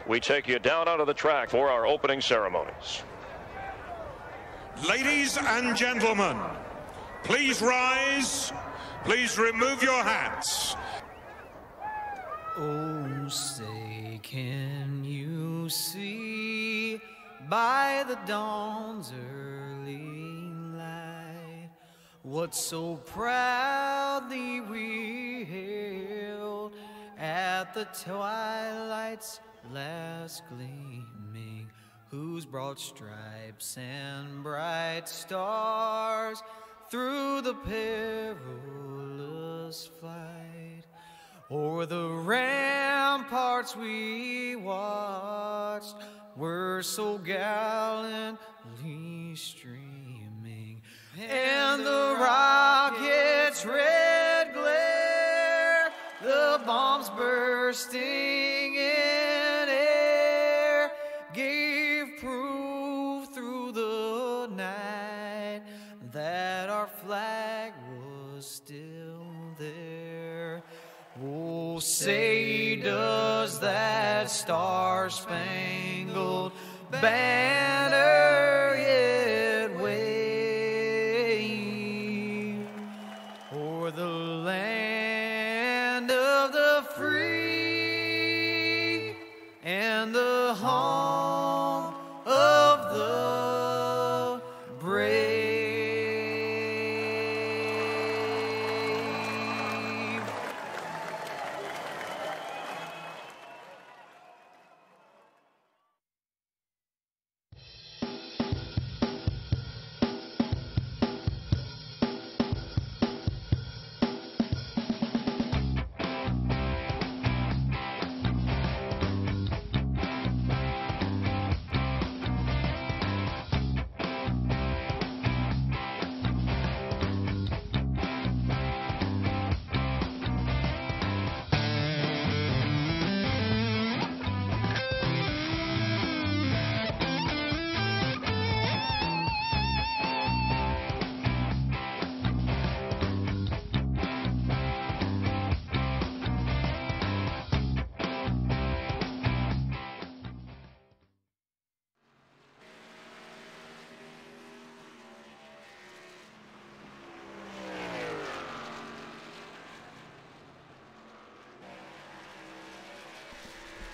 we take you down onto the track for our opening ceremonies. Ladies and gentlemen, please rise. Please remove your hats. Oh, say, can you see by the dawn's early light what so proudly we hailed at the twilight's last gleaming, whose broad stripes and bright stars through the perilous flight o'er the ramparts we watched were so gallantly streaming, and the rocket's red glare, the bombs bursting in air, gave proof through the night that our flag was still there. Oh, say, does that star-spangled banner yet wave o'er the land of the free and the home of the brave?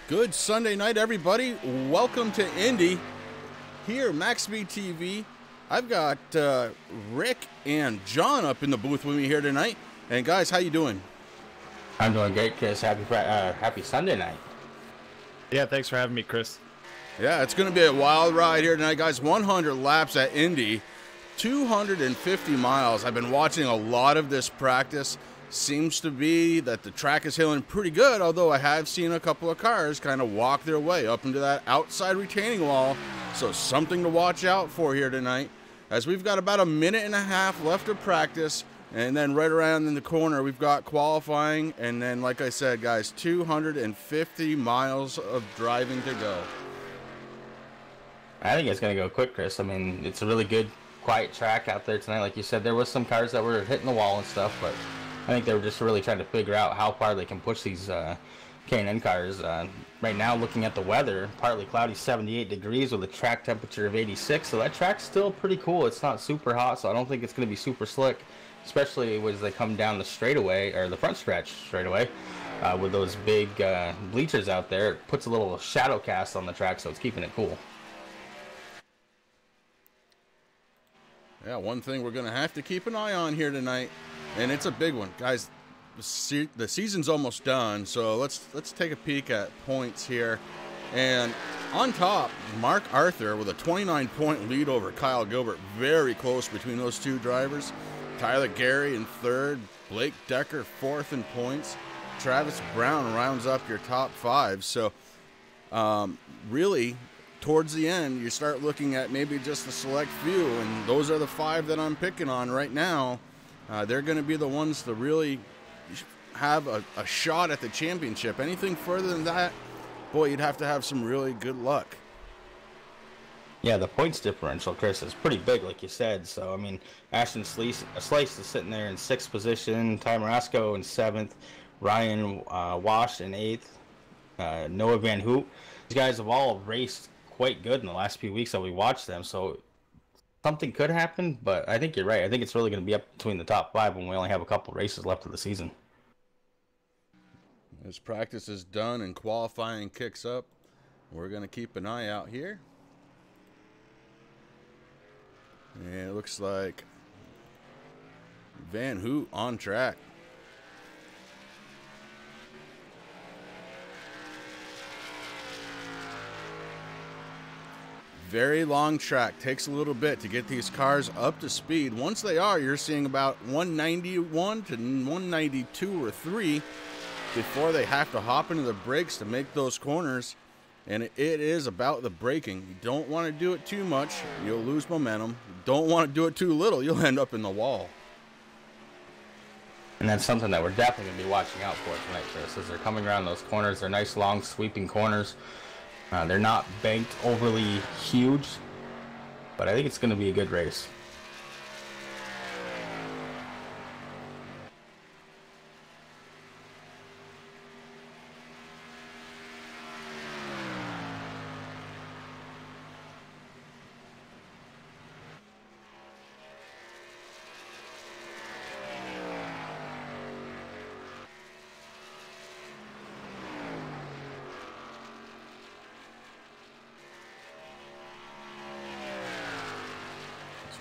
Good Sunday night, everybody. Welcome to Indy here, MaxSpeedTV. I've got Rick and John up in the booth with me here tonight. And guys, how you doing? I'm doing great, Chris. Happy Sunday night. Yeah, thanks for having me, Chris. Yeah, it's going to be a wild ride here tonight, guys. 100 laps at Indy, 250 miles. I've been watching a lot of this practice. Seems to be that the track is healing pretty good, although I have seen a couple of cars kind of walk their way up into that outside retaining wall. So something to watch out for here tonight, as we've got about a minute and a half left of practice. And then right around in the corner, we've got qualifying. And then, like I said, guys, 250 miles of driving to go. I think it's going to go quick, Chris. I mean, it's a really good, quiet track out there tonight. Like you said, there was some cars that were hitting the wall and stuff, but I think they were just really trying to figure out how far they can push these K&N cars. Right now, looking at the weather, partly cloudy, 78 degrees with a track temperature of 86. So that track's still pretty cool. It's not super hot, so I don't think it's going to be super slick, especially as they come down the straightaway, or the front stretch straightaway, with those big bleachers out there. It puts a little shadow cast on the track, so it's keeping it cool. Yeah, one thing we're going to have to keep an eye on here tonight, and it's a big one. Guys, the season's almost done, so let's take a peek at points here. And on top, Mark Arthur with a 29-point lead over Kyle Gilbert. Very close between those two drivers. Tyler Gary in third, Blake Decker fourth in points. Travis Brown rounds up your top five. So really, towards the end, you start looking at maybe just a select few, and those are the five that I'm picking on right now. They're going to be the ones to really have a shot at the championship. Anything further than that, boy, you'd have to have some really good luck. Yeah, the points differential, Chris, is pretty big, like you said. So, I mean, Ashton Slice is sitting there in 6th position, Ty Marasco in 7th, Ryan Wash in 8th, Noah Van Hoot These guys have all raced quite good in the last few weeks that we watched them, so something could happen, but I think you're right. I think it's really going to be up between the top 5 when we only have a couple races left of the season. As practice is done and qualifying kicks up, we're going to keep an eye out here. And it looks like Van Hoot on track. Very long track. Takes a little bit to get these cars up to speed. Once they are, you're seeing about 191 to 192 or 3 before they have to hop into the brakes to make those corners. And it is about the braking. You don't want to do it too much. You'll lose momentum. You don't want to do it too little. You'll end up in the wall. And that's something that we're definitely going to be watching out for tonight, Chris, as they're coming around those corners. They're nice, long, sweeping corners. They're not banked overly huge, but I think it's going to be a good race.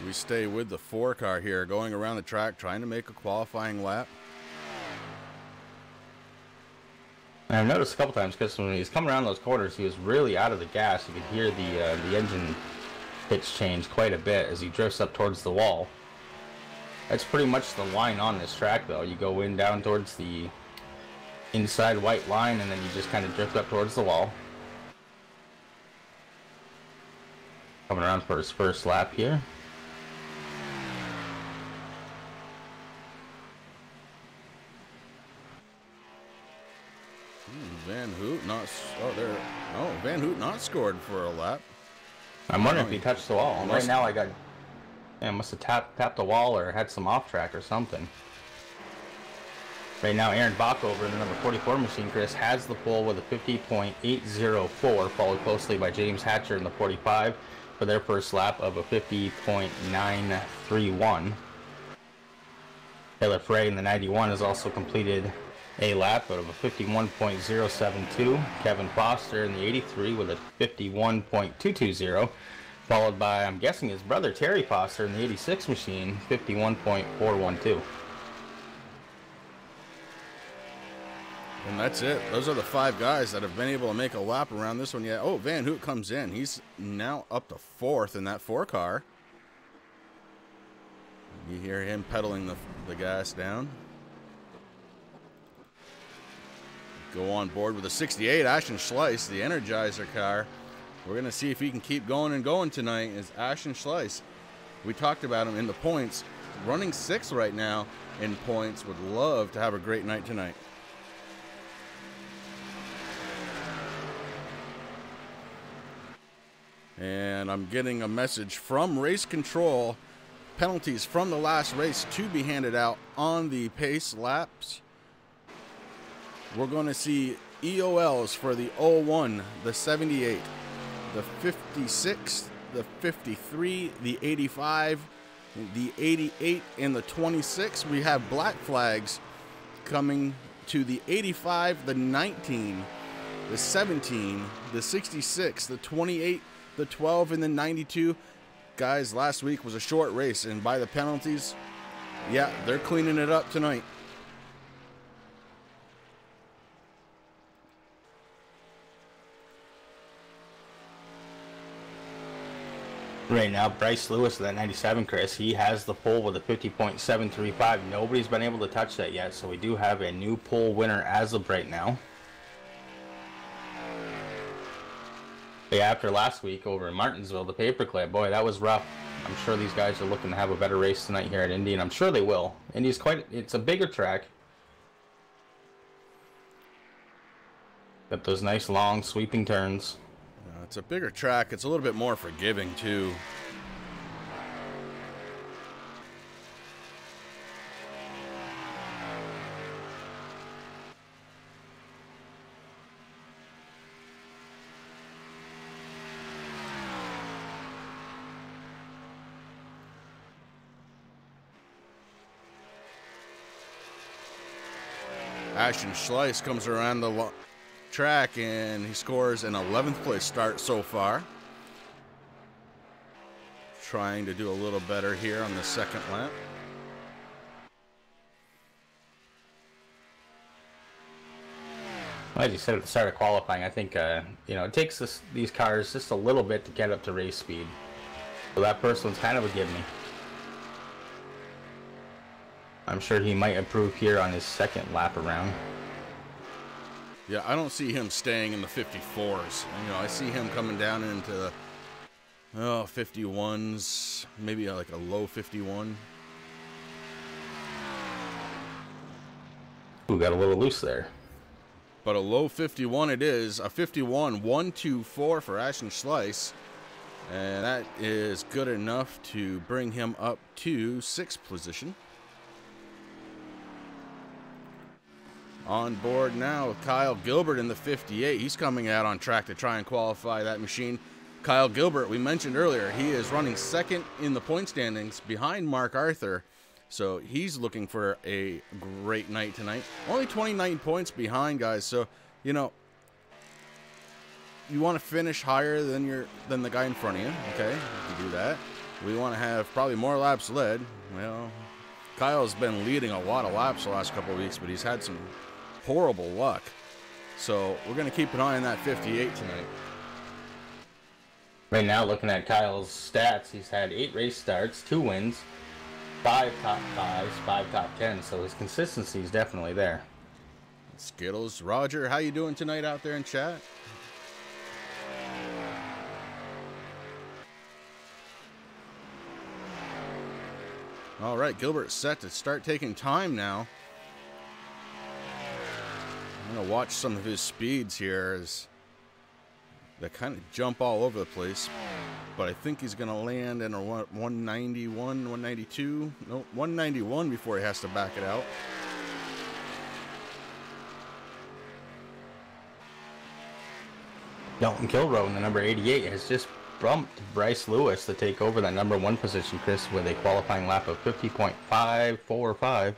We stay with the 4 car here, going around the track, trying to make a qualifying lap. And I've noticed a couple times, because when he was coming around those corners, he was really out of the gas. You could hear the engine pitch change quite a bit as he drifts up towards the wall. That's pretty much the line on this track, though. You go in down towards the inside white line, and then you just kind of drift up towards the wall. Coming around for his first lap here. Van Hoot not. Oh, there. Oh, Van Hoot not scored for a lap. I'm wondering if he touched the wall. Right now, I must have tapped the wall or had some off track or something. Right now, Aaron Bach over in the number 44 machine, Chris, has the pole with a 50.804, followed closely by James Hatcher in the 45 for their first lap of a 50.931. Taylor Frey in the 91 has also completed a lap of a 51.072. Kevin Foster in the 83 with a 51.220, followed by, I'm guessing, his brother Terry Foster in the 86 machine, 51.412. And that's it. Those are the 5 guys that have been able to make a lap around this one yet. Oh, Van Hoot comes in. He's now up to 4th in that 4 car. You hear him pedaling the gas down. Go on board with a 68 Ashton Schleiss, the Energizer car. We're going to see if he can keep going and going tonight. Is Ashton Schleiss. We talked about him in the points. Running 6th right now in points. Would love to have a great night tonight. And I'm getting a message from Race Control. Penalties from the last race to be handed out on the pace laps. We're going to see EOLs for the 01, the 78, the 56, the 53, the 85, the 88, and the 26. We have black flags coming to the 85, the 19, the 17, the 66, the 28, the 12, and the 92. Guys, last week was a short race, and by the penalties, yeah, they're cleaning it up tonight. Right now, Bryce Lewis, that 97, Chris, he has the pole with a 50.735. Nobody's been able to touch that yet, so we do have a new pole winner as of right now. But yeah, after last week over in Martinsville, the paperclip, boy, that was rough. I'm sure these guys are looking to have a better race tonight here at Indy, and I'm sure they will. Indy's it's a bigger track. Got those nice long sweeping turns. It's a bigger track. It's a little bit more forgiving, too. Ashton Schleiss comes around the track and he scores an 11th place start so far. Trying to do a little better here on the second lap. Like you said at the start of qualifying, I think you know, it takes these cars just a little bit to get up to race speed. So that first one's kind of a give me. I'm sure he might improve here on his second lap around. Yeah, I don't see him staying in the 54s. You know, I see him coming down into the 51s, maybe like a low 51. Ooh, got a little loose there. But a low 51 it is. A 51, 1-2-4 for Ashton Schleiss. And that is good enough to bring him up to 6th position. On board now with Kyle Gilbert in the 58. He's coming out on track to try and qualify that machine. Kyle Gilbert, we mentioned earlier, he is running second in the point standings behind Mark Arthur. So he's looking for a great night tonight. Only 29 points behind, guys. So, you know, you want to finish higher than the guy in front of you, okay? You can do that. We want to have probably more laps led. Well, Kyle's been leading a lot of laps the last couple of weeks, but he's had some horrible luck. So we're going to keep an eye on that 58 tonight. Right now, looking at Kyle's stats, he's had 8 race starts, 2 wins, 5 top 5s, 5 top 10s, so his consistency is definitely there. Skittles, Roger, how you doing tonight out there in chat? All right, Gilbert's set to start taking time now. I'm going to watch some of his speeds here as they kind of jump all over the place. But I think he's going to land in a 191, 192. No, 191 before he has to back it out. Dalton Kilroe in the number 88 has just bumped Bryce Lewis to take over that number 1 position, Chris, with a qualifying lap of 50.545.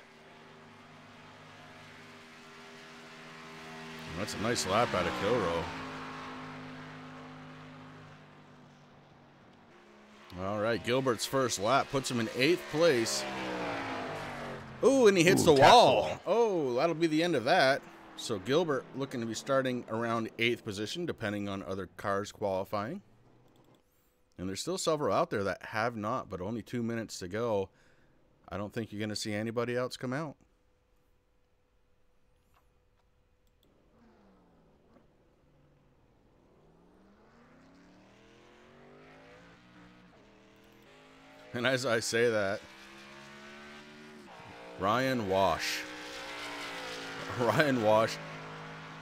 That's a nice lap out of Kilroe. All right, Gilbert's first lap puts him in 8th place. Oh, and he hits the wall. Oh, that'll be the end of that. So Gilbert looking to be starting around 8th position, depending on other cars qualifying. And there's still several out there that have not, but only 2 minutes to go. I don't think you're going to see anybody else come out. And as I say that, Ryan Wash. Ryan Wash,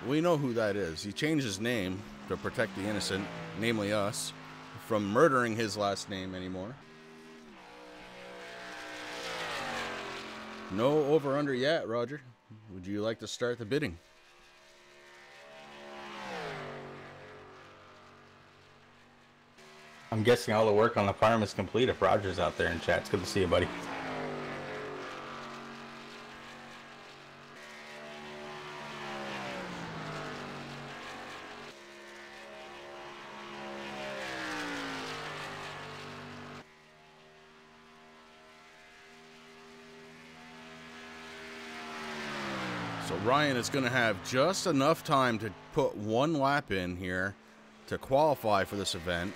we know who that is. He changed his name to protect the innocent, namely us, from murdering his last name anymore. No over-under yet, Roger. Would you like to start the bidding? I'm guessing all the work on the farm is complete if Roger's out there in chat. It's good to see you, buddy. So Ryan is going to have just enough time to put 1 lap in here to qualify for this event.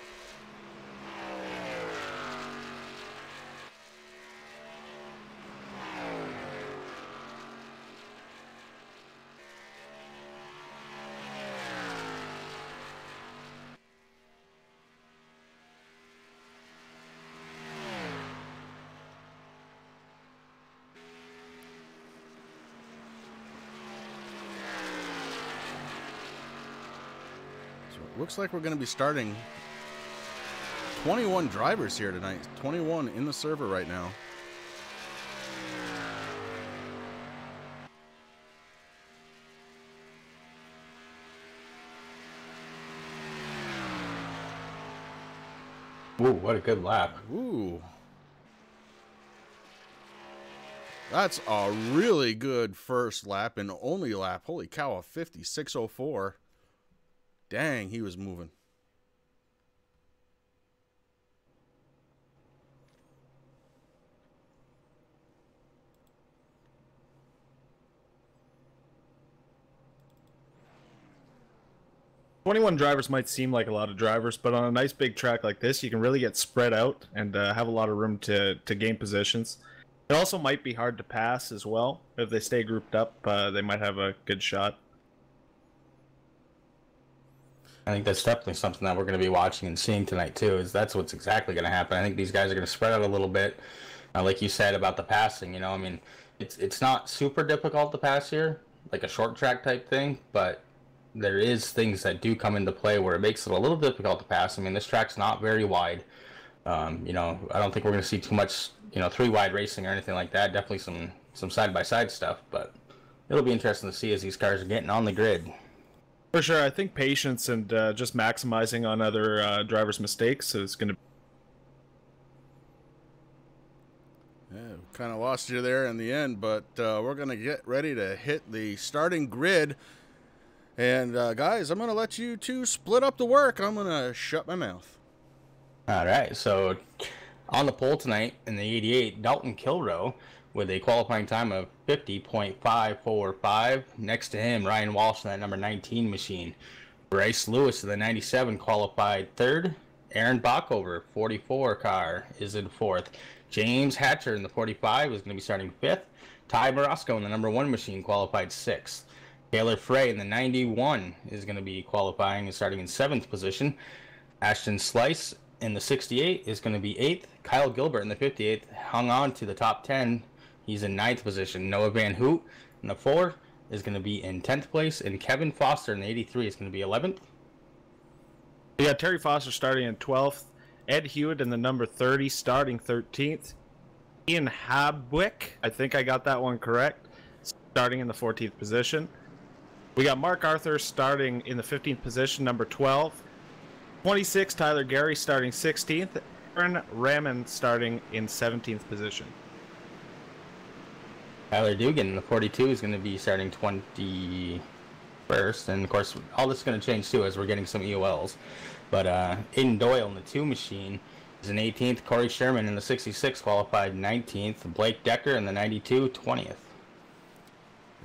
Looks like we're going to be starting 21 drivers here tonight. 21 in the server right now. Ooh, what a good lap. Ooh. That's a really good first lap and only lap. Holy cow, a 56.04. Dang, he was moving. "21 drivers might seem like a lot of drivers, but on a nice big track like this, you can really get spread out and have a lot of room to gain positions. It also might be hard to pass as well. If they stay grouped up, they might have a good shot." I think that's definitely something that we're going to be watching and seeing tonight too. Is that's what's exactly going to happen. I think these guys are going to spread out a little bit, like you said about the passing. You know, I mean, it's not super difficult to pass here, like a short track type thing, but there is things that do come into play where it makes it a little difficult to pass. I mean, this track's not very wide. You know, I don't think we're going to see too much, you know, 3-wide racing or anything like that. Definitely some side-by-side stuff, but it'll be interesting to see as these cars are getting on the grid. For sure, I think patience and just maximizing on other drivers' mistakes is going to. Yeah, kind of lost you there in the end, but we're going to get ready to hit the starting grid. And guys, I'm going to let you two split up the work. I'm going to shut my mouth. All right, so on the pole tonight in the 88, Dalton Kilroe with a qualifying time of 50.545. Next to him, Ryan Walsh in that number 19 machine. Bryce Lewis in the 97 qualified third. Aaron Backover, 44 car, is in fourth. James Hatcher in the 45 is going to be starting fifth. Ty Morosco in the number 1 machine qualified sixth. Taylor Frey in the 91 is going to be qualifying and starting in 7th position. Ashton Slice in the 68 is going to be 8th. Kyle Gilbert in the 58th hung on to the top 10. He's in 9th position. Noah Van Hoot in the 4 is going to be in 10th place. And Kevin Foster in the 83 is going to be 11th. We got Terry Foster starting in 12th. Ed Hewitt in the number 30 starting 13th. Ian Habwick, I think I got that one correct, starting in the 14th position. We got Mark Arthur starting in the 15th position, number 12. 26, Tyler Gary starting 16th. Aaron Raman starting in 17th position. Tyler Dugan in the 42 is going to be starting 21st. And, of course, all this is going to change, too, as we're getting some EOLs. But Aiden Doyle in the 2 machine is in 18th. Corey Sherman in the 66 qualified 19th. Blake Decker in the 92, 20th.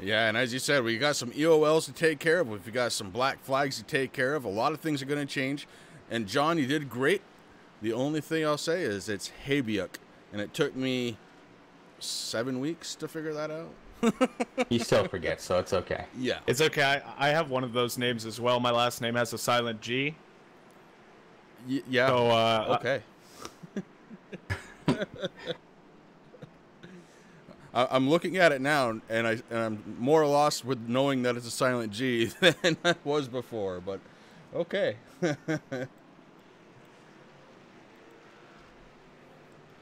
Yeah, and as you said, we got some EOLs to take care of. We've got some black flags to take care of. A lot of things are going to change. And, John, you did great. The only thing I'll say is it's Habiuk. And it took me 7 weeks to figure that out. He still forgets, so it's okay. Yeah. It's okay. I have one of those names as well. My last name has a silent G. Yeah. So, okay. I'm looking at it now, and I'm more lost with knowing that it's a silent G than I was before. But okay.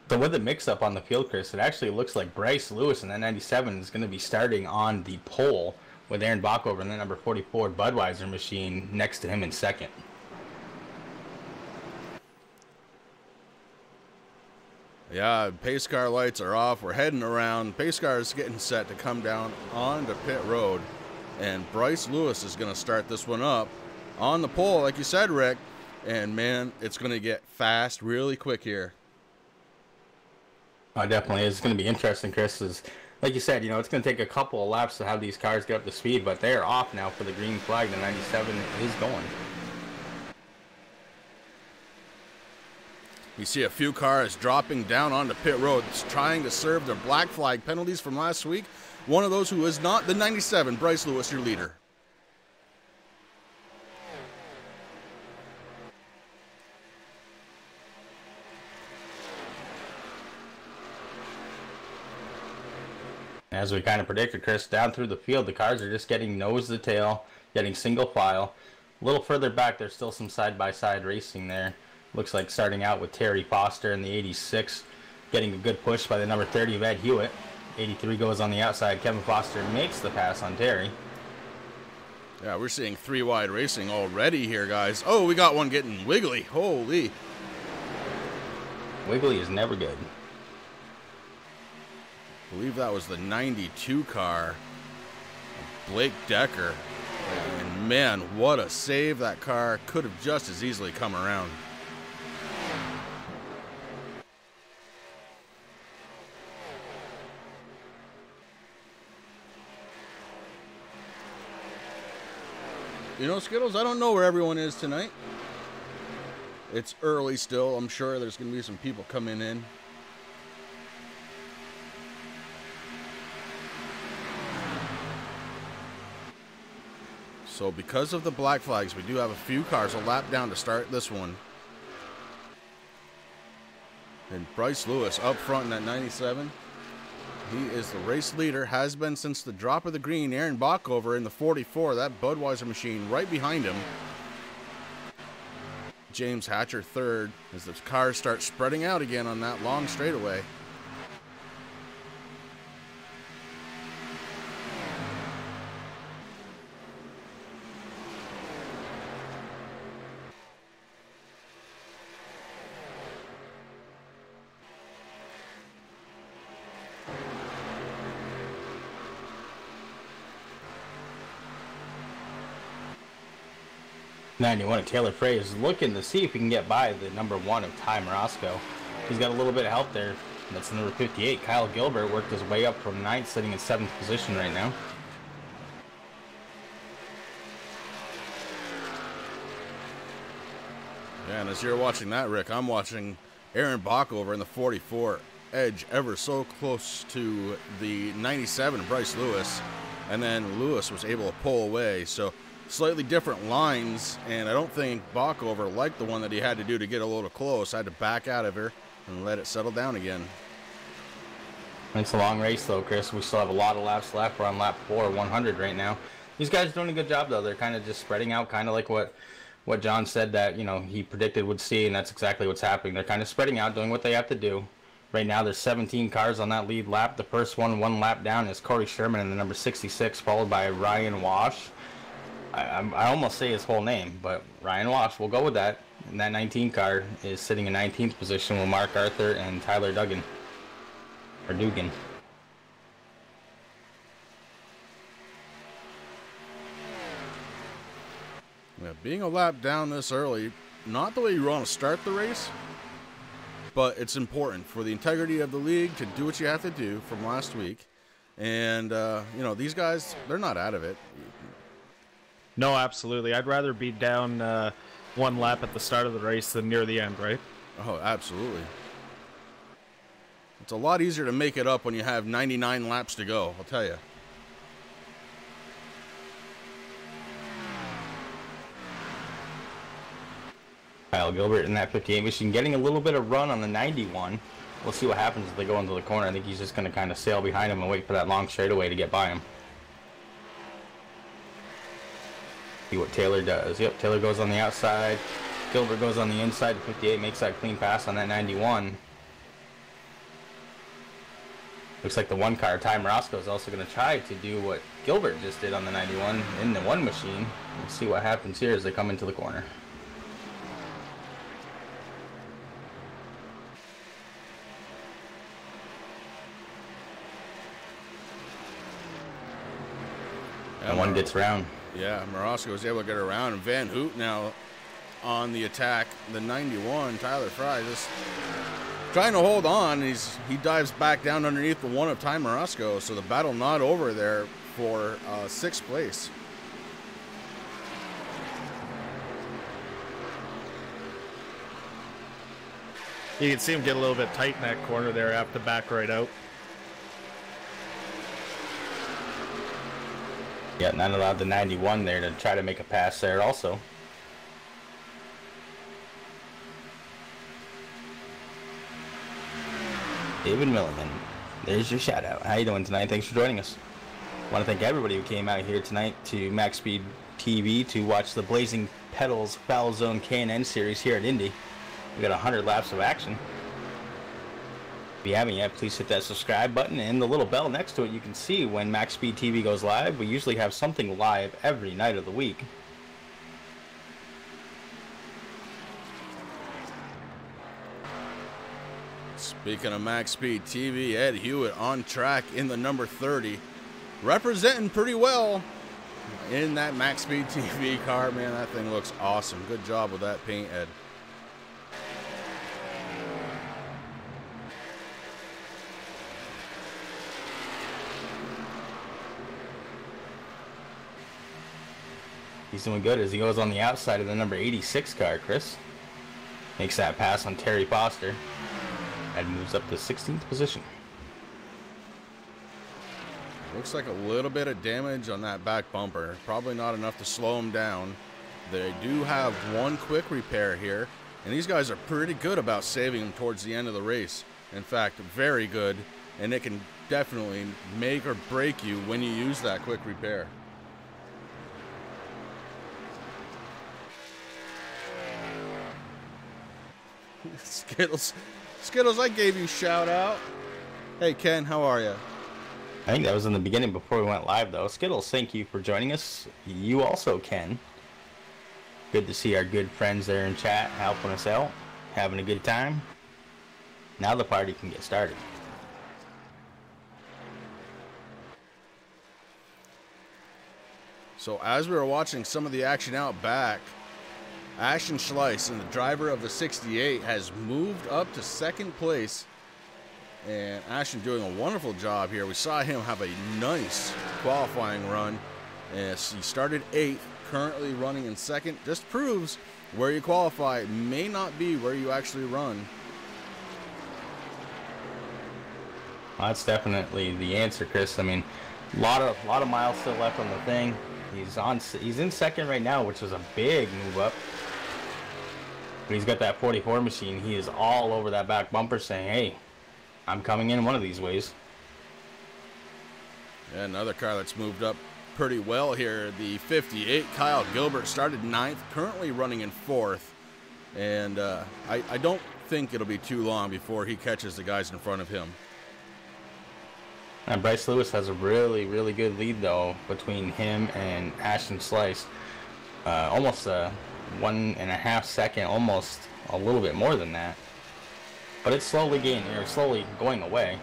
So with the mix-up on the field, Chris, it actually looks like Bryce Lewis in that 97 is going to be starting on the pole with Aaron Backover in the number 44 Budweiser machine next to him in second. Yeah, pace car lights are off. We're heading around. Pace car is getting set to come down onto pit road. And Bryce Lewis is going to start this one up on the pole, like you said, Rick. And, man, it's going to get fast really quick here. Oh, definitely. It's going to be interesting, Chris. Is, like you said, you know, it's going to take a couple of laps to have these cars get up to speed, but they are off now for the green flag. The 97 is going. You see a few cars dropping down onto pit road, trying to serve their black flag penalties from last week. One of those who is not the 97, Bryce Lewis, your leader. As we kind of predicted, Chris, down through the field, the cars are just getting nose to tail, getting single file. A little further back, there's still some side-by-side racing there. Looks like starting out with Terry Foster in the 86, getting a good push by the number 30 of Ed Hewitt. 83 goes on the outside. Kevin Foster makes the pass on Terry. Yeah, we're seeing 3-wide racing already here, guys. Oh, we got one getting wiggly. Holy. Wiggly is never good. I believe that was the 92 car, Blake Decker. And man, what a save. That car could have just as easily come around. You know, Skittles, I don't know where everyone is tonight. It's early still. I'm sure there's going to be some people coming in. So because of the black flags, we do have a few cars a lap down to start this one. And Bryce Lewis up front in that 97. He is the race leader, has been since the drop of the green. Aaron Bockover in the 44, that Budweiser machine right behind him. James Hatcher third as the cars start spreading out again on that long straightaway. '91 Taylor Frey is looking to see if he can get by the number 1 of Ty Morosco. He's got a little bit of help there. That's number 58. Kyle Gilbert worked his way up from 9th, sitting in 7th position right now. Yeah, and as you're watching that, Rick, I'm watching Aaron Bockover in the 44 edge ever so close to the 97 Bryce Lewis, and then Lewis was able to pull away. So slightly different lines, and I don't think Bockover liked the one that he had to do to get a little close. Had to back out of her and let it settle down again. It's a long race though, Chris. We still have a lot of laps left. We're on lap 4, 100 right now. These guys are doing a good job though. They're kind of just spreading out, kind of like what John said that, you know, he predicted would see, and that's exactly what's happening. They're kind of spreading out, doing what they have to do. Right now there's 17 cars on that lead lap. The first one lap down is Corey Sherman in the number 66, followed by Ryan Wash. I almost say his whole name, but Ryan Wash, we'll go with that. And that 19 car is sitting in 19th position with Mark Arthur and Tyler Dugan. Or Dugan. Yeah, being a lap down this early, not the way you want to start the race, but it's important for the integrity of the league to do what you have to do from last week. And, you know, these guys, they're not out of it. No, absolutely. I'd rather be down 1 lap at the start of the race than near the end, right? Oh, absolutely. It's a lot easier to make it up when you have 99 laps to go, I'll tell you. Kyle Gilbert in that 58 machine getting a little bit of run on the 91. We'll see what happens if they go into the corner. I think he's just going to kind of sail behind him and wait for that long straightaway to get by him. See what Taylor does. Yep, Taylor goes on the outside. Gilbert goes on the inside. The 58 makes that clean pass on that 91. Looks like the 1 car, Ty Morosco, is also going to try to do what Gilbert just did on the 91 in the 1 machine. We'll see what happens here as they come into the corner. And 1 gets around. Yeah, Morosco was able to get around, and Van Hoot now on the attack. The 91, Tyler Fry, just trying to hold on. He dives back down underneath the 1 of Ty Morosco, so the battle not over there for 6th place. You can see him get a little bit tight in that corner there after back right out. Yeah, not allowed the 91 there to try to make a pass there also. David Milliman, there's your shout out. How you doing tonight? Thanks for joining us. I want to thank everybody who came out here tonight to MaxSpeedTV to watch the Blazing Pedals Foul Zone K&N series here at Indy. We got 100 laps of action. If you haven't yet, please hit that subscribe button and the little bell next to it. You can see when MaxSpeedTV goes live. We usually have something live every night of the week. Speaking of MaxSpeedTV, Ed Hewitt on track in the number 30. Representing pretty well in that MaxSpeedTV car. Man, that thing looks awesome. Good job with that paint, Ed. He's doing good as he goes on the outside of the number 86 car, Chris. Makes that pass on Terry Foster and moves up to 16th position. Looks like a little bit of damage on that back bumper. Probably not enough to slow him down. They do have one quick repair here, and these guys are pretty good about saving him towards the end of the race. In fact, very good, and it can definitely make or break you when you use that quick repair. Skittles, I gave you a shout out. Hey Ken, how are you? I think that was in the beginning before we went live though. Skittles, thank you for joining us. You also can. Good to see our good friends there in chat helping us out, having a good time. Now the party can get started. So as we were watching some of the action out back, Ashton Schleiss, and the driver of the 68, has moved up to second place. And Ashton doing a wonderful job here. We saw him have a nice qualifying run. As he started 8th, currently running in second. Just proves where you qualify may not be where you actually run. Well, that's definitely the answer, Chris. I mean, a lot of miles still left on the thing. He's in second right now, which is a big move up. But he's got that 44 machine. He is all over that back bumper saying, hey, I'm coming in one of these ways. Yeah, another car that's moved up pretty well here. The 58, Kyle Gilbert, started 9th, currently running in 4th. And I don't think it'll be too long before he catches the guys in front of him. And Bryce Lewis has a really, really good lead, though, between him and Ashton Schleiss. Almost 1.5 seconds, almost a little bit more than that. But it's slowly slowly going away.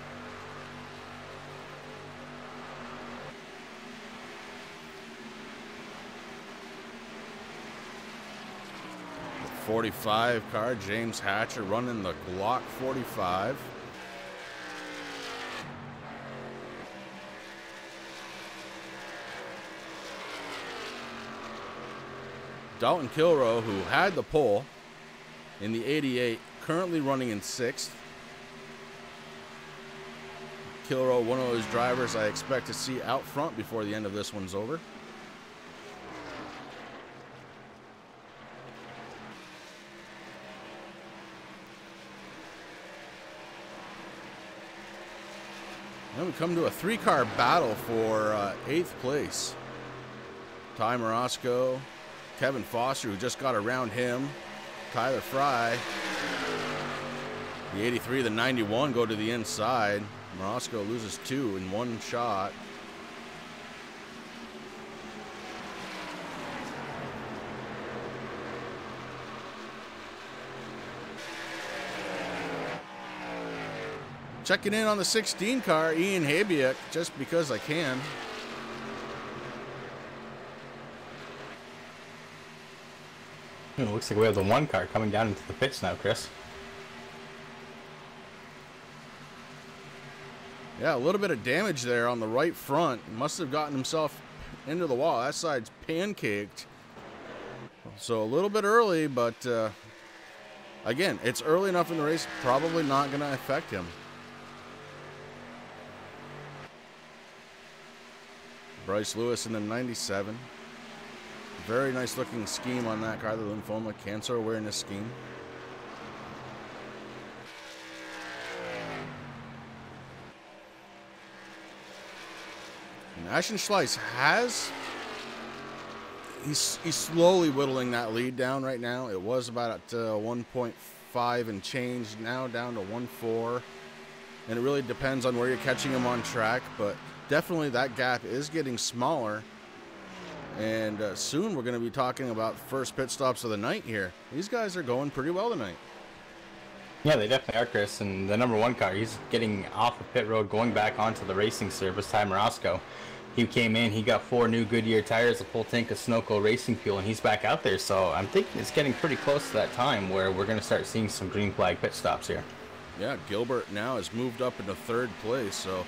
The 45 car, James Hatcher running the Glock 45. Dalton Kilroe, who had the pole in the 88, currently running in 6th. Kilroe, one of those drivers I expect to see out front before the end of this one's over. Then we come to a 3-car battle for 8th place. Ty Morosco, Kevin Foster, who just got around him, Tyler Fry. The 83, the 91 go to the inside. Morosco loses 2 in one shot. Checking in on the 16 car, Ian Habiak, just because I can. It looks like we have the 1 car coming down into the pits now, Chris. Yeah, a little bit of damage there on the right front. Must have gotten himself into the wall. That side's pancaked. So a little bit early, but again, it's early enough in the race, probably not going to affect him. Bryce Lewis in the 97. Very nice looking scheme on that car, the lymphoma cancer awareness scheme. And Ashton Schleiss he's slowly whittling that lead down right now. It was about at 1.5 and change, now down to 1.4. And it really depends on where you're catching him on track, but definitely that gap is getting smaller. And soon we're going to be talking about first pit stops of the night here. These guys are going pretty well tonight. Yeah, they definitely are, Chris. And the number 1 car, he's getting off of pit road, going back onto the racing service, Ty Morosco. He came in, he got 4 new Goodyear tires, a full tank of Sunoco racing fuel, and he's back out there. So I'm thinking it's getting pretty close to that time where we're going to start seeing some green flag pit stops here. Yeah, Gilbert now has moved up into 3rd place. So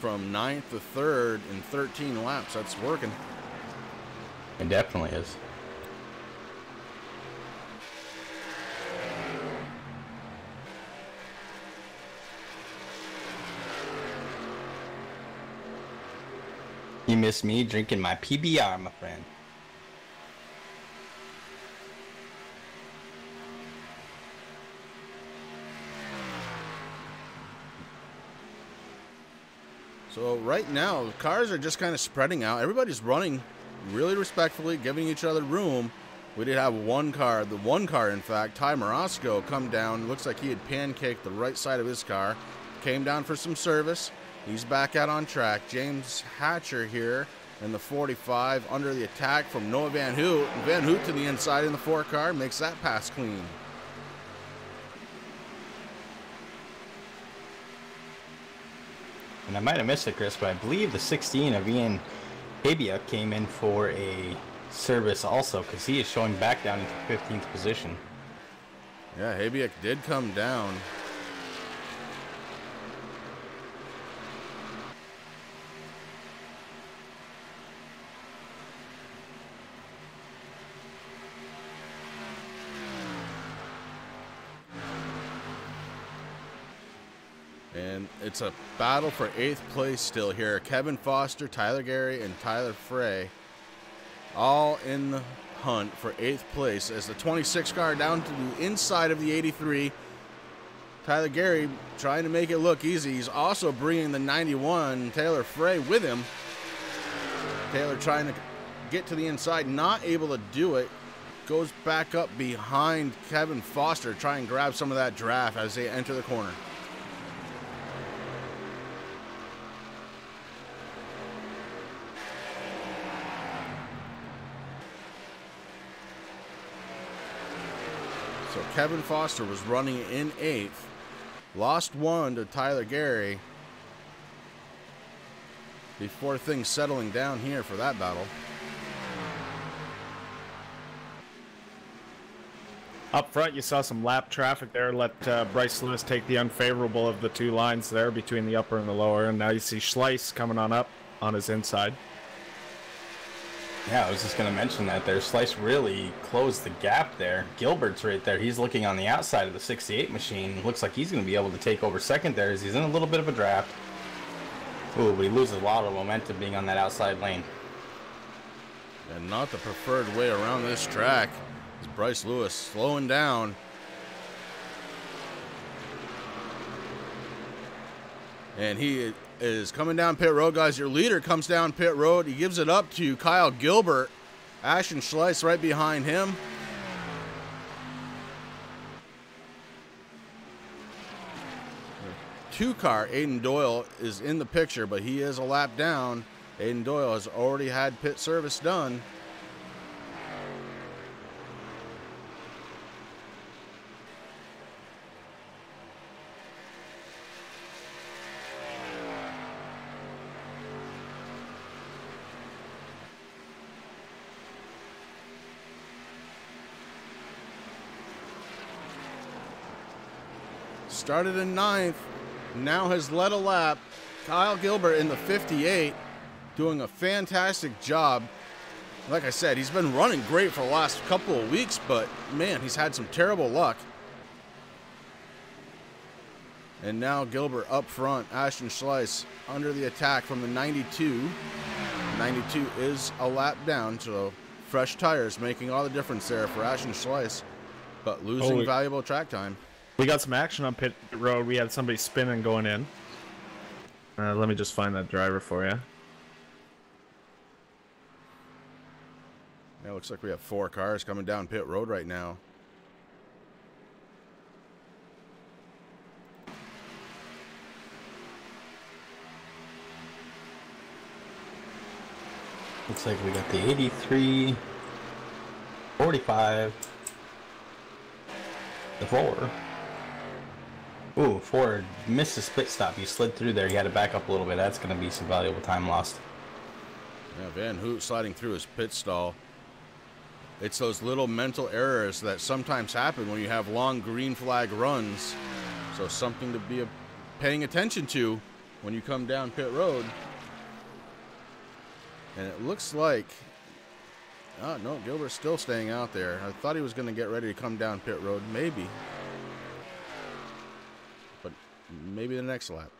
from 9th to 3rd in 13 laps, that's working. It definitely is. You miss me drinking my PBR, my friend. So right now, the cars are just kind of spreading out. Everybody's running really respectfully, giving each other room. We did have one car, the 1 car, in fact, Ty Morosco, come down. Looks like he had pancaked the right side of his car. Came down for some service. He's back out on track. James Hatcher here in the 45 under the attack from Noah Van Hoot. Van Hoot to the inside in the 4 car makes that pass clean. And I might have missed it, Chris, but I believe the 16 of Ian Habia came in for a service also, because he is showing back down into 15th position. Yeah, Habiak did come down. And it's a battle for 8th place still here. Kevin Foster, Tyler Gary, and Tyler Frey all in the hunt for 8th place as the 26 car down to the inside of the 83. Tyler Gary trying to make it look easy. He's also bringing the 91, Taylor Frey, with him. Taylor trying to get to the inside, not able to do it. Goes back up behind Kevin Foster, try and grab some of that draft as they enter the corner. So Kevin Foster was running in 8th. Lost 1 to Tyler Gary before things settling down here for that battle. Up front, you saw some lap traffic there. Let Bryce Lewis take the unfavorable of the 2 lines there between the upper and the lower. And now you see Schleiss coming on up on his inside. Yeah, I was just going to mention that there. Slice really closed the gap there. Gilbert's right there. He's looking on the outside of the 68 machine. Looks like he's going to be able to take over second there as he's in a little bit of a draft. Ooh, but he loses a lot of momentum being on that outside lane. And not the preferred way around this track. It's Bryce Lewis slowing down. And he is coming down pit road, guys. Your leader comes down pit road. He gives it up to Kyle Gilbert. Ashton Schleiss right behind him. Two car, Aiden Doyle, is in the picture, but he is a lap down. Aiden Doyle has already had pit service done. Started in 9th, now has led a lap. Kyle Gilbert in the 58, doing a fantastic job. Like I said, he's been running great for the last couple of weeks, but man, he's had some terrible luck. And now Gilbert up front, Ashton Schleiss under the attack from the 92. 92 is a lap down, so fresh tires making all the difference there for Ashton Schleiss, but losing valuable track time. We got some action on pit road. We had somebody spinning going in. Let me just find that driver for you. Yeah, looks like we have 4 cars coming down pit road right now. Looks like we got the 83, 45, the 4, Ooh, Ford missed his pit stop. He slid through there. He had to back up a little bit. That's going to be some valuable time lost. Yeah, Van Hoot sliding through his pit stall. It's those little mental errors that sometimes happen when you have long green flag runs. So something to be paying attention to when you come down pit road. And it looks like, oh no, Gilbert's still staying out there. I thought he was going to get ready to come down pit road, maybe. But maybe the next lap.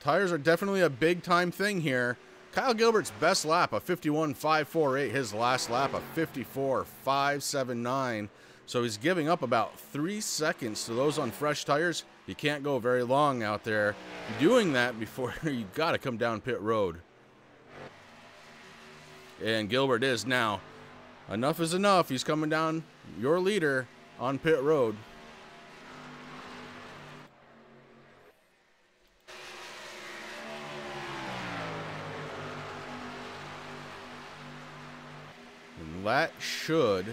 Tires are definitely a big time thing here. Kyle Gilbert's best lap, a 51.548. His last lap, a 54.579. So he's giving up about 3 seconds to those on fresh tires. You can't go very long out there doing that before you got to come down pit road. And Gilbert is now. Enough is enough. He's coming down, your leader, on pit road. And that should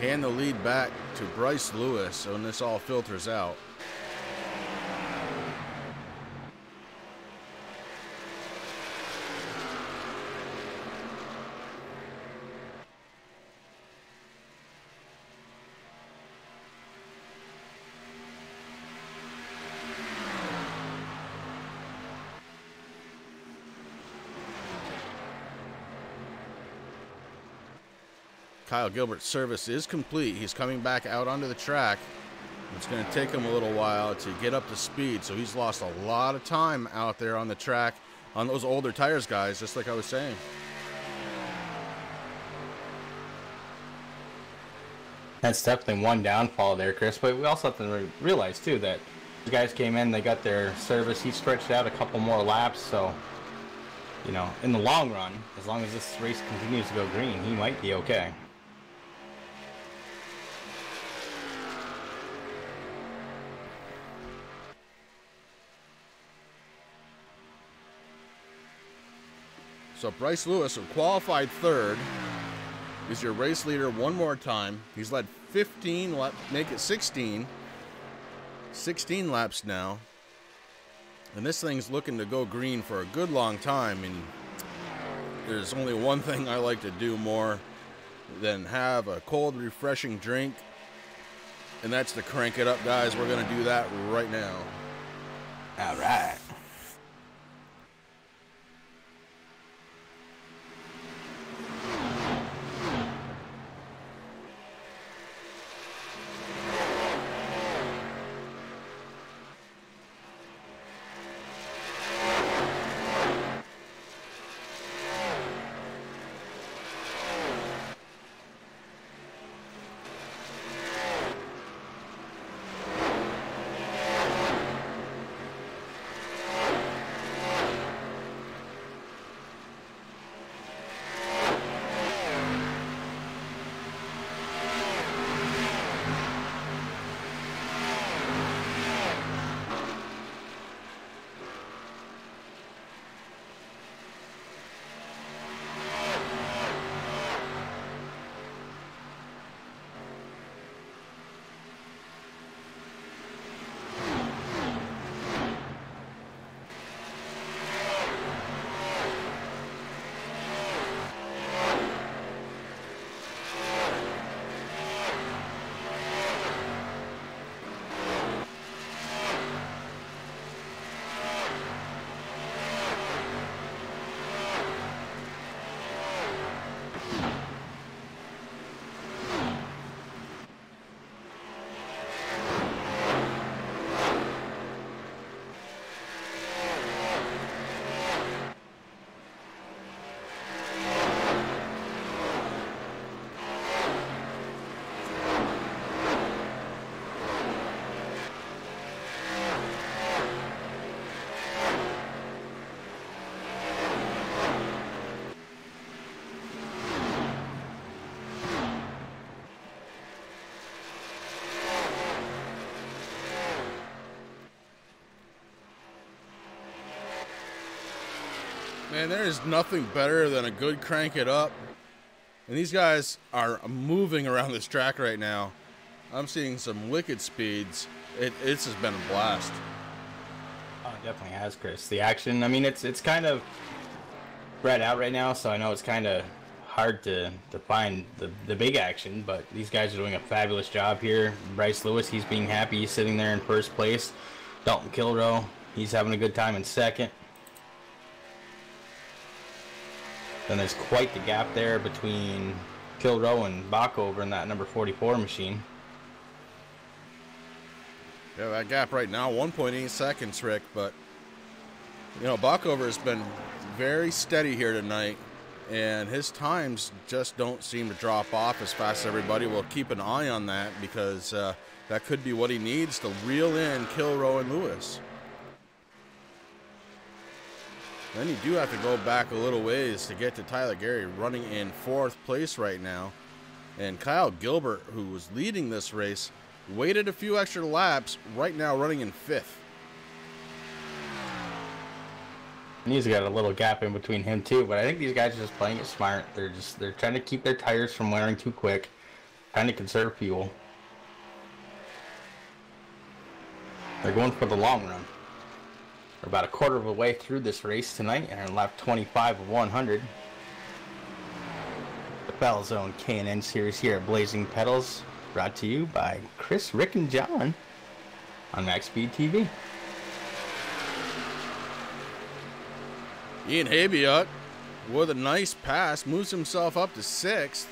hand the lead back to Bryce Lewis when this all filters out. Kyle Gilbert's service is complete. He's coming back out onto the track. It's going to take him a little while to get up to speed, so he's lost a lot of time out there on the track on those older tires, guys, just like I was saying. That's definitely one downfall there, Chris, but we also have to realize, too, that the guys came in, they got their service. He stretched out a couple more laps, so, you know, in the long run, as long as this race continues to go green, he might be okay. So Bryce Lewis, who qualified third, is your race leader one more time. He's led 15, make it 16. 16 laps now. And this thing's looking to go green for a good long time. And there's only one thing I like to do more than have a cold, refreshing drink. And that's to crank it up, guys. We're going to do that right now. All right. Man, there is nothing better than a good crank it up. And these guys are moving around this track right now. I'm seeing some wicked speeds. It's just been a blast. Oh, it definitely has, Chris. The action, I mean, it's kind of spread out right now, so I know it's kind of hard to find the big action, but these guys are doing a fabulous job here. Bryce Lewis, he's being happy. He's sitting there in first place. Dalton Kilroe, he's having a good time in second. Then there's quite the gap there between Kilroe and Backover in that number 44 machine. Yeah, that gap right now, 1.8 seconds, Rick, but, you know, Backover has been very steady here tonight, and his times just don't seem to drop off as fast as everybody. We'll keep an eye on that because that could be what he needs to reel in Kilroe and Lewis. Then you do have to go back a little ways to get to Tyler Gary running in 4th place right now. And Kyle Gilbert, who was leading this race, waited a few extra laps, right now running in 5th. And he's got a little gap in between him too, but I think these guys are just playing it smart. They're trying to keep their tires from wearing too quick, trying to conserve fuel. They're going for the long run. We're about a quarter of the way through this race tonight, and on lap 25 of 100. The Battle Zone K&N Series here at Blazing Pedals, brought to you by Chris, Rick, and John on MaxSpeedTV. Ian Habiuk, with a nice pass, moves himself up to 6th.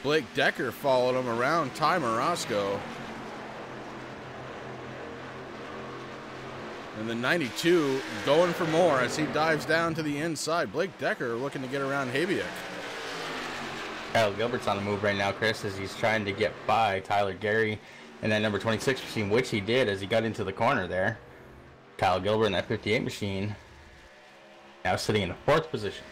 Blake Decker followed him around. Ty Morosco. And the 92 going for more as he dives down to the inside. Blake Decker looking to get around Habiuk. Kyle Gilbert's on the move right now, Chris, as he's trying to get by Tyler Gary in that number 26 machine, which he did as he got into the corner there. Kyle Gilbert in that 58 machine, now sitting in the 4th position.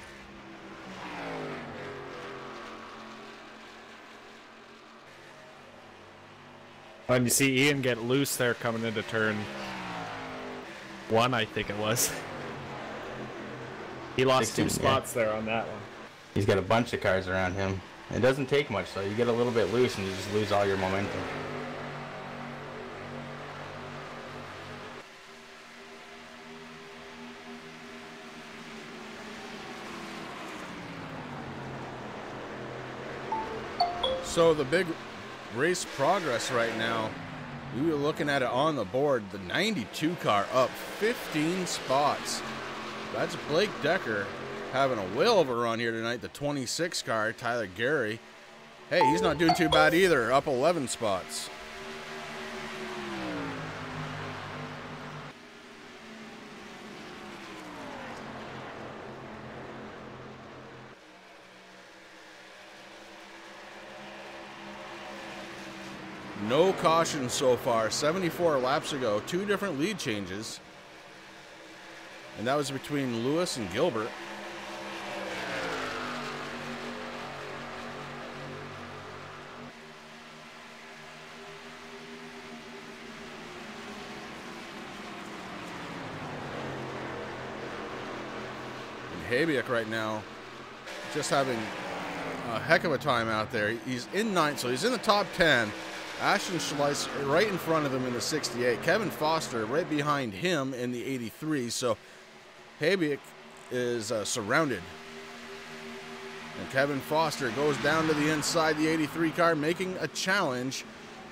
And you see Ian get loose there coming into turn 1, I think it was. He lost 16, 2 spots there on that one. He's got a bunch of cars around him. It doesn't take much, though. You get a little bit loose and you just lose all your momentum. So the big race progress right now, we were looking at it on the board. The 92 car up 15 spots. That's Blake Decker having a whale of a run here tonight. The 26 car, Tyler Gary. Hey, he's not doing too bad either, up 11 spots. No caution so far. 74 laps ago, 2 different lead changes. And that was between Lewis and Gilbert. And Habiuk right now just having a heck of a time out there. He's in 9th, so he's in the top 10. Ashton Schleiss right in front of him in the 68. Kevin Foster right behind him in the 83. So Habiuk is surrounded. And Kevin Foster goes down to the inside, the 83 car, making a challenge.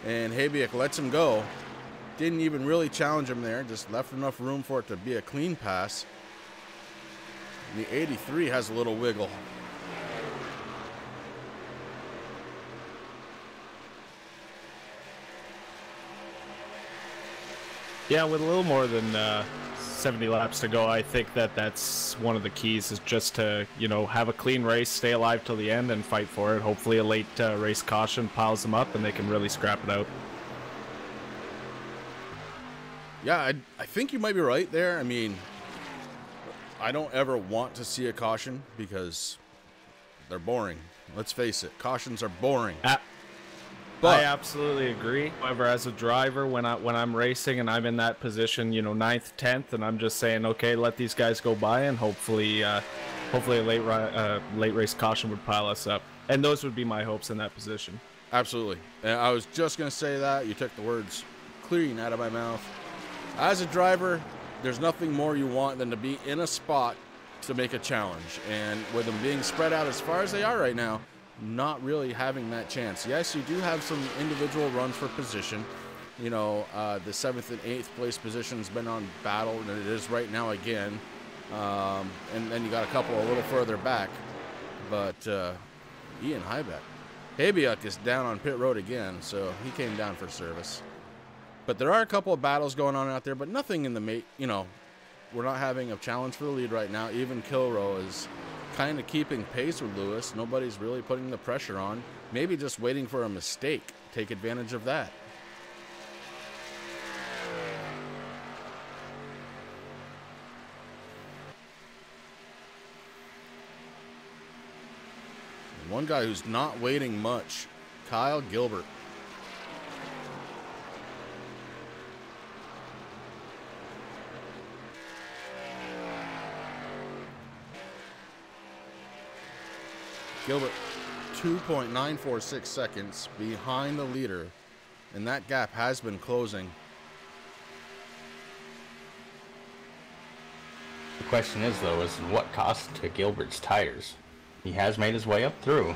And Habiuk lets him go. Didn't even really challenge him there. Just left enough room for it to be a clean pass. And the 83 has a little wiggle. Yeah, with a little more than 70 laps to go, I think that's one of the keys is just to, you know, have a clean race, stay alive till the end, and fight for it. Hopefully a late race caution piles them up and they can really scrap it out. Yeah, I think you might be right there. I mean, I don't ever want to see a caution because they're boring. Let's face it, cautions are boring. I absolutely agree. However, as a driver, when I'm racing and I'm in that position, you know, 9th, 10th, and I'm just saying, okay, let these guys go by, and hopefully a late race caution would pile us up. And those would be my hopes in that position. Absolutely. And I was just going to say that. You took the words clean out of my mouth. As a driver, there's nothing more you want than to be in a spot to make a challenge. And with them being spread out as far as they are right now, not really having that chance. Yes, you do have some individual runs for position. You know, the 7th and 8th place position has been on battle, and it is right now again. And then you got a couple a little further back. But Ian Habiuk is down on pit road again, so he came down for service. But there are a couple of battles going on out there, but nothing in the you know, we're not having a challenge for the lead right now. Even Kilrow is kind of keeping pace with Lewis. Nobody's really putting the pressure on. Maybe just waiting for a mistake. Take advantage of that. And one guy who's not waiting much, Kyle Gilbert. Gilbert, 2.946 seconds behind the leader, and that gap has been closing. The question is, though, is what cost to Gilbert's tires? He has made his way up through.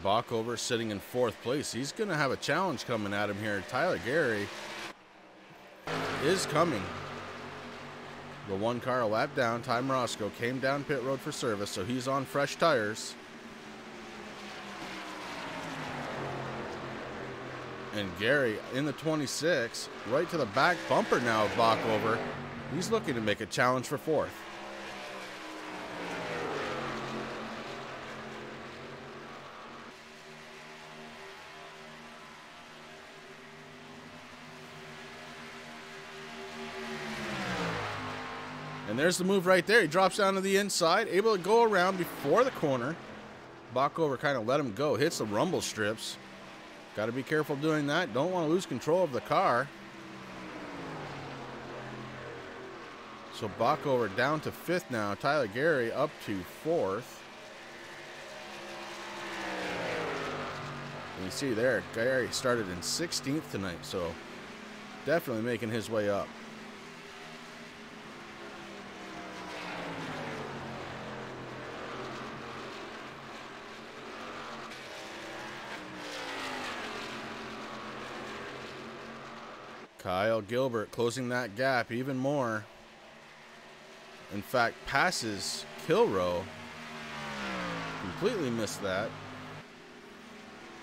Bockover sitting in 4th place. He's going to have a challenge coming at him here. Tyler Gary is coming. The one car a lap down. Ty Morosco came down pit road for service, so he's on fresh tires. And Gary in the 26, right to the back bumper now of Bockover. He's looking to make a challenge for 4th. And there's the move right there. He drops down to the inside, able to go around before the corner. Bockover kind of let him go. Hits the rumble strips. Got to be careful doing that. Don't want to lose control of the car. So Bockover down to 5th now. Tyler Gary up to 4th. And you see there, Gary started in 16th tonight, so definitely making his way up. Kyle Gilbert closing that gap even more. In fact, passes Kilrow. Completely missed that.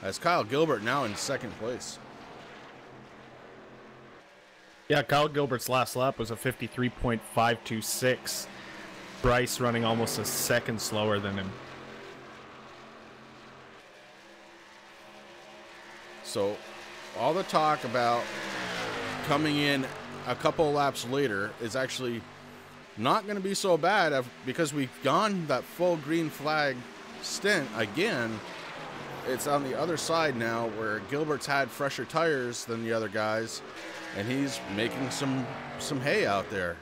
As Kyle Gilbert now in 2nd place. Yeah, Kyle Gilbert's last lap was a 53.526. Bryce running almost a second slower than him. So all the talk about coming in a couple laps later is actually not going to be so bad because we've gone that full green flag stint again. It's on the other side now where Gilbert's had fresher tires than the other guys, and he's making some hay out there.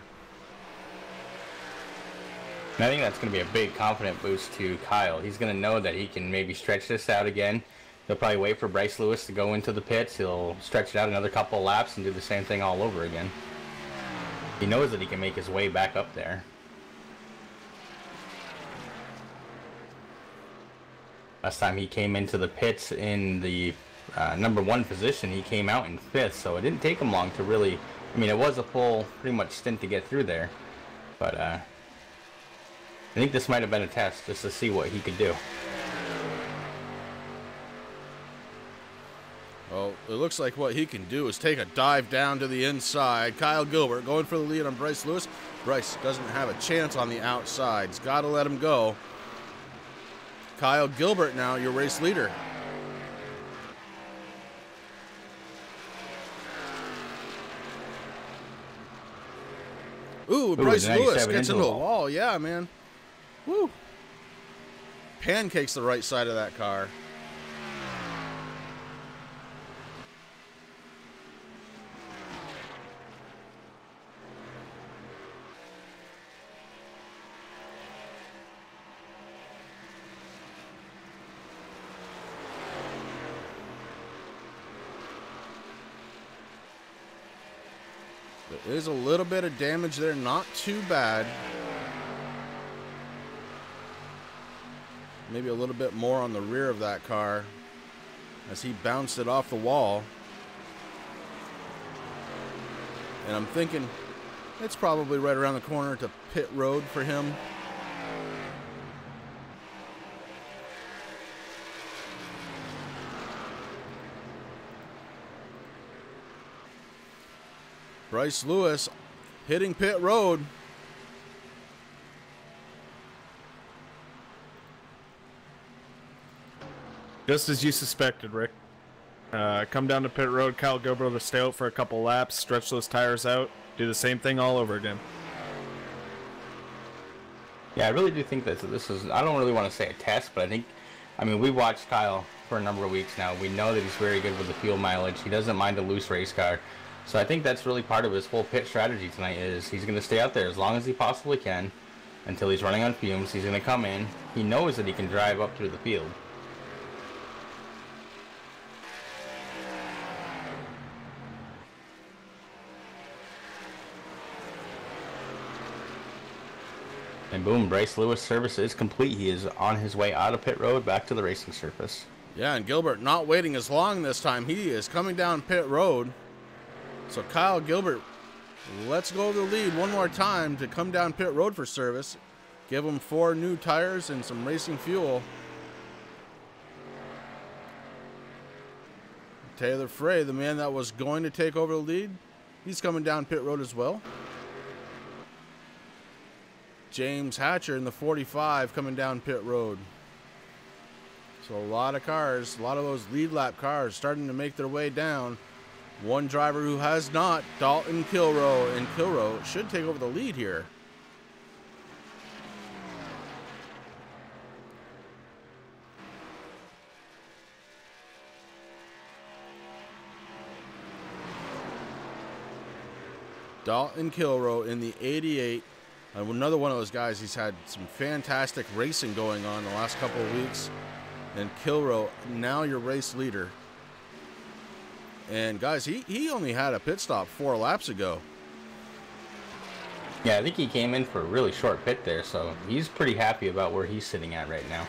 And I think that's going to be a big confident boost to Kyle. He's going to know that he can maybe stretch this out again. He'll probably wait for Bryce Lewis to go into the pits. He'll stretch it out another couple of laps and do the same thing all over again. He knows that he can make his way back up there. Last time he came into the pits in the number 1 position, he came out in 5th, so it didn't take him long to really... I mean, it was a full, pretty much stint to get through there. But I think this might have been a test just to see what he could do. Well, it looks like what he can do is take a dive down to the inside. Kyle Gilbert going for the lead on Bryce Lewis. Bryce doesn't have a chance on the outside. He's got to let him go. Kyle Gilbert now your race leader. Ooh, Bryce the Lewis 97 gets into into the a wall. Yeah, man. Woo. Pancakes the right side of that car. There is a little bit of damage there, not too bad. Maybe a little bit more on the rear of that car as he bounced it off the wall. And I'm thinking it's probably right around the corner to pit road for him. Bryce Lewis hitting pit road. Just as you suspected, Rick. Come down to pit road, Kyle Gilbert to stay out for a couple laps, stretch those tires out, do the same thing all over again. Yeah, I really do think that this is, I don't really want to say a test, but I mean, we've watched Kyle for a number of weeks now. We know that he's very good with the fuel mileage. He doesn't mind a loose race car. So I think that's really part of his whole pit strategy tonight is he's going to stay out there as long as he possibly can until he's running on fumes. He's going to come in. He knows that he can drive up through the field. And boom, Bryce Lewis' service is complete. He is on his way out of pit road back to the racing surface. Yeah, and Gilbert not waiting as long this time. He is coming down pit road. So Kyle Gilbert, let's go to the lead one more time to come down pit road for service. Give him 4 new tires and some racing fuel. Taylor Frey, the man that was going to take over the lead, he's coming down pit road as well. James Hatcher in the 45 coming down pit road. So a lot of cars, a lot of those lead lap cars starting to make their way down. One driver who has not, Dalton Kilrow, and Kilrow should take over the lead here. Dalton Kilrow in the 88. Another one of those guys, he's had some fantastic racing going on the last couple of weeks. And Kilrow, now your race leader. And guys, he only had a pit stop 4 laps ago. Yeah, I think he came in for a really short pit there, so he's pretty happy about where he's sitting at right now.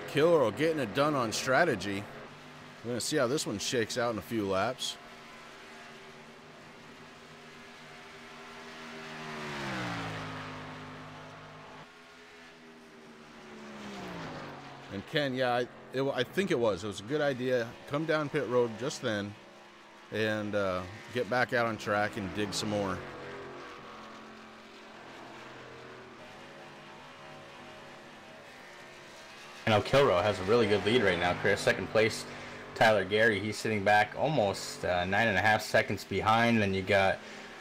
Kilrow getting it done on strategy. We're going to see how this one shakes out in a few laps. And Ken, yeah, I think it was a good idea. Come down pit road just then and get back out on track and dig some more. I know Kilrow has a really good lead right now, Chris. Second place, Tyler Gary. He's sitting back almost 9.5 seconds behind. Then you got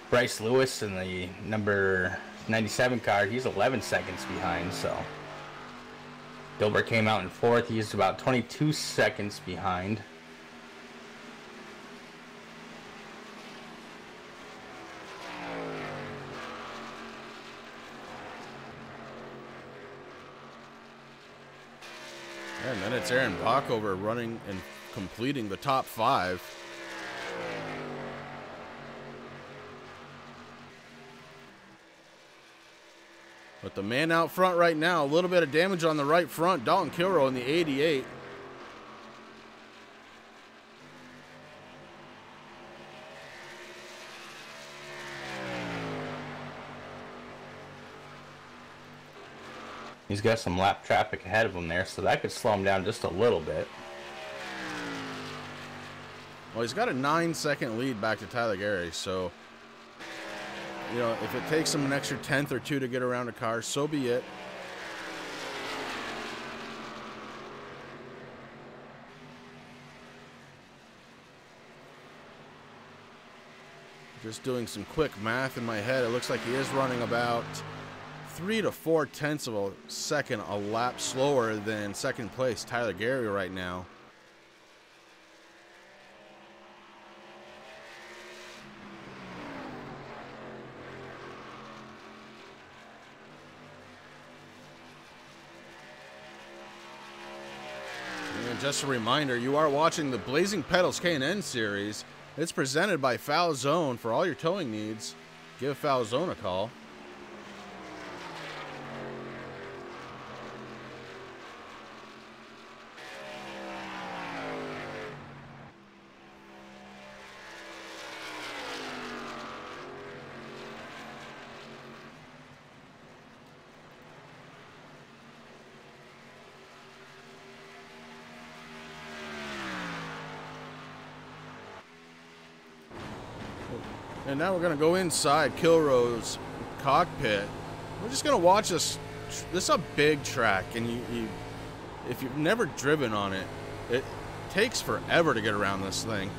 Bryce Lewis in the number 97 car. He's 11 seconds behind, so... Gilbert came out in 4th. He's about 22 seconds behind. And then it's Aaron Bockover running and completing the top 5. But the man out front right now, a little bit of damage on the right front. Dalton Kilrow in the 88. He's got some lap traffic ahead of him there, so that could slow him down just a little bit. Well, he's got a 9-second lead back to Tyler Gary, so... You know, if it takes him an extra 10th or 2 to get around a car, so be it. Just doing some quick math in my head, it looks like he is running about 3 to 4 tenths of a second a lap slower than second place Tyler Gary right now. And just a reminder, you are watching the Blazing Pedals K&N series. It's presented by Foul Zone. For all your towing needs, give Foul Zone a call. And now we're going to go inside Kilroe's cockpit. We're just going to watch this. This is a big track, and if you've never driven on it, it takes forever to get around this thing.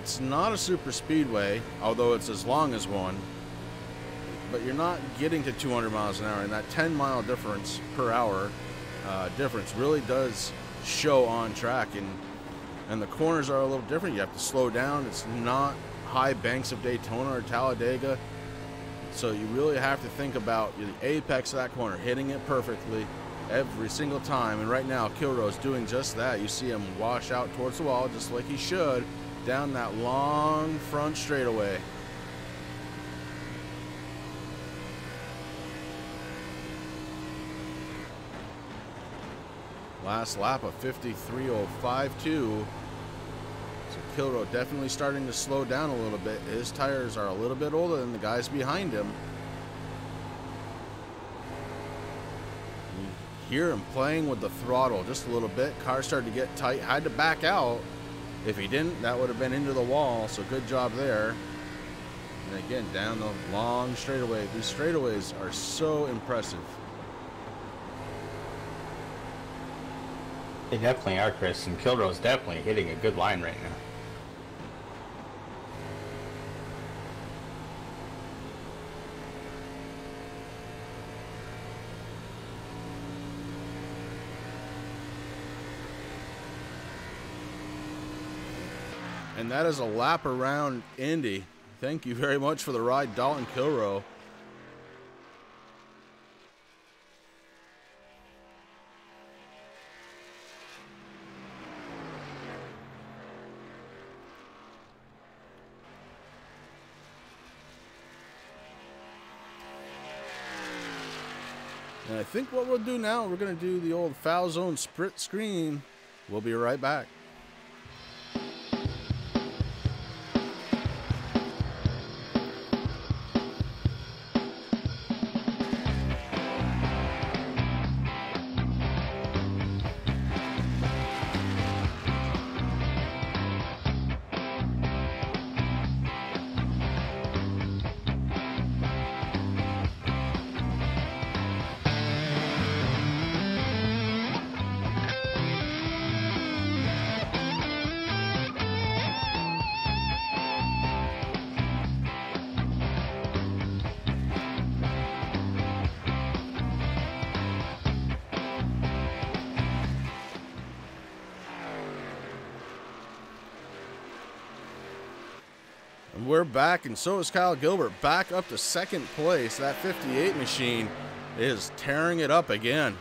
It's not a super speedway, although it's as long as one. But you're not getting to 200 miles an hour, and that 10-mile difference per hour difference really does show on track. And the corners are a little different. You have to slow down. It's not high banks of Daytona or Talladega, so you really have to think about the apex of that corner, hitting it perfectly every single time. And right now Kilroe's doing just that. You see him wash out towards the wall just like he should down that long front straightaway. Last lap of 53.052. So Kilroe definitely starting to slow down a little bit. His tires are a little bit older than the guys behind him. You hear him playing with the throttle just a little bit. Car started to get tight. Had to back out. If he didn't, that would have been into the wall. So good job there. And again, down the long straightaway. These straightaways are so impressive. They definitely are, Chris, and Kilroe's definitely hitting a good line right now. And that is a lap around Indy. Thank you very much for the ride, Dalton Kilroe. And I think what we'll do now, we're going to do the old Foul Zone split screen. We'll be right back. We're back, and so is Kyle Gilbert, back up to second place. That 58 machine is tearing it up again.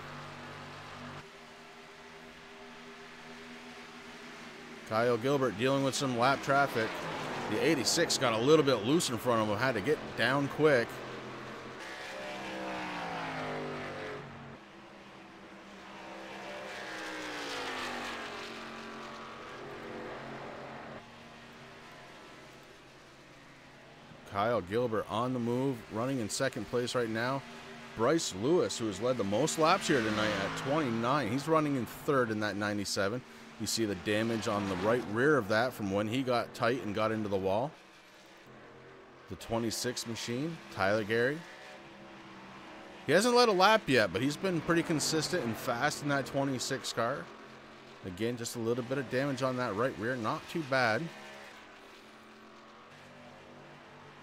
Kyle Gilbert dealing with some lap traffic. The 86 got a little bit loose in front of him, had to get down quick. Kyle Gilbert on the move, running in second place right now. Bryce Lewis, who has led the most laps here tonight at 29. He's running in third in that 97. You see the damage on the right rear of that from when he got tight and got into the wall. The 26 machine, Tyler Gary. He hasn't led a lap yet, but he's been pretty consistent and fast in that 26 car. Again, just a little bit of damage on that right rear, not too bad.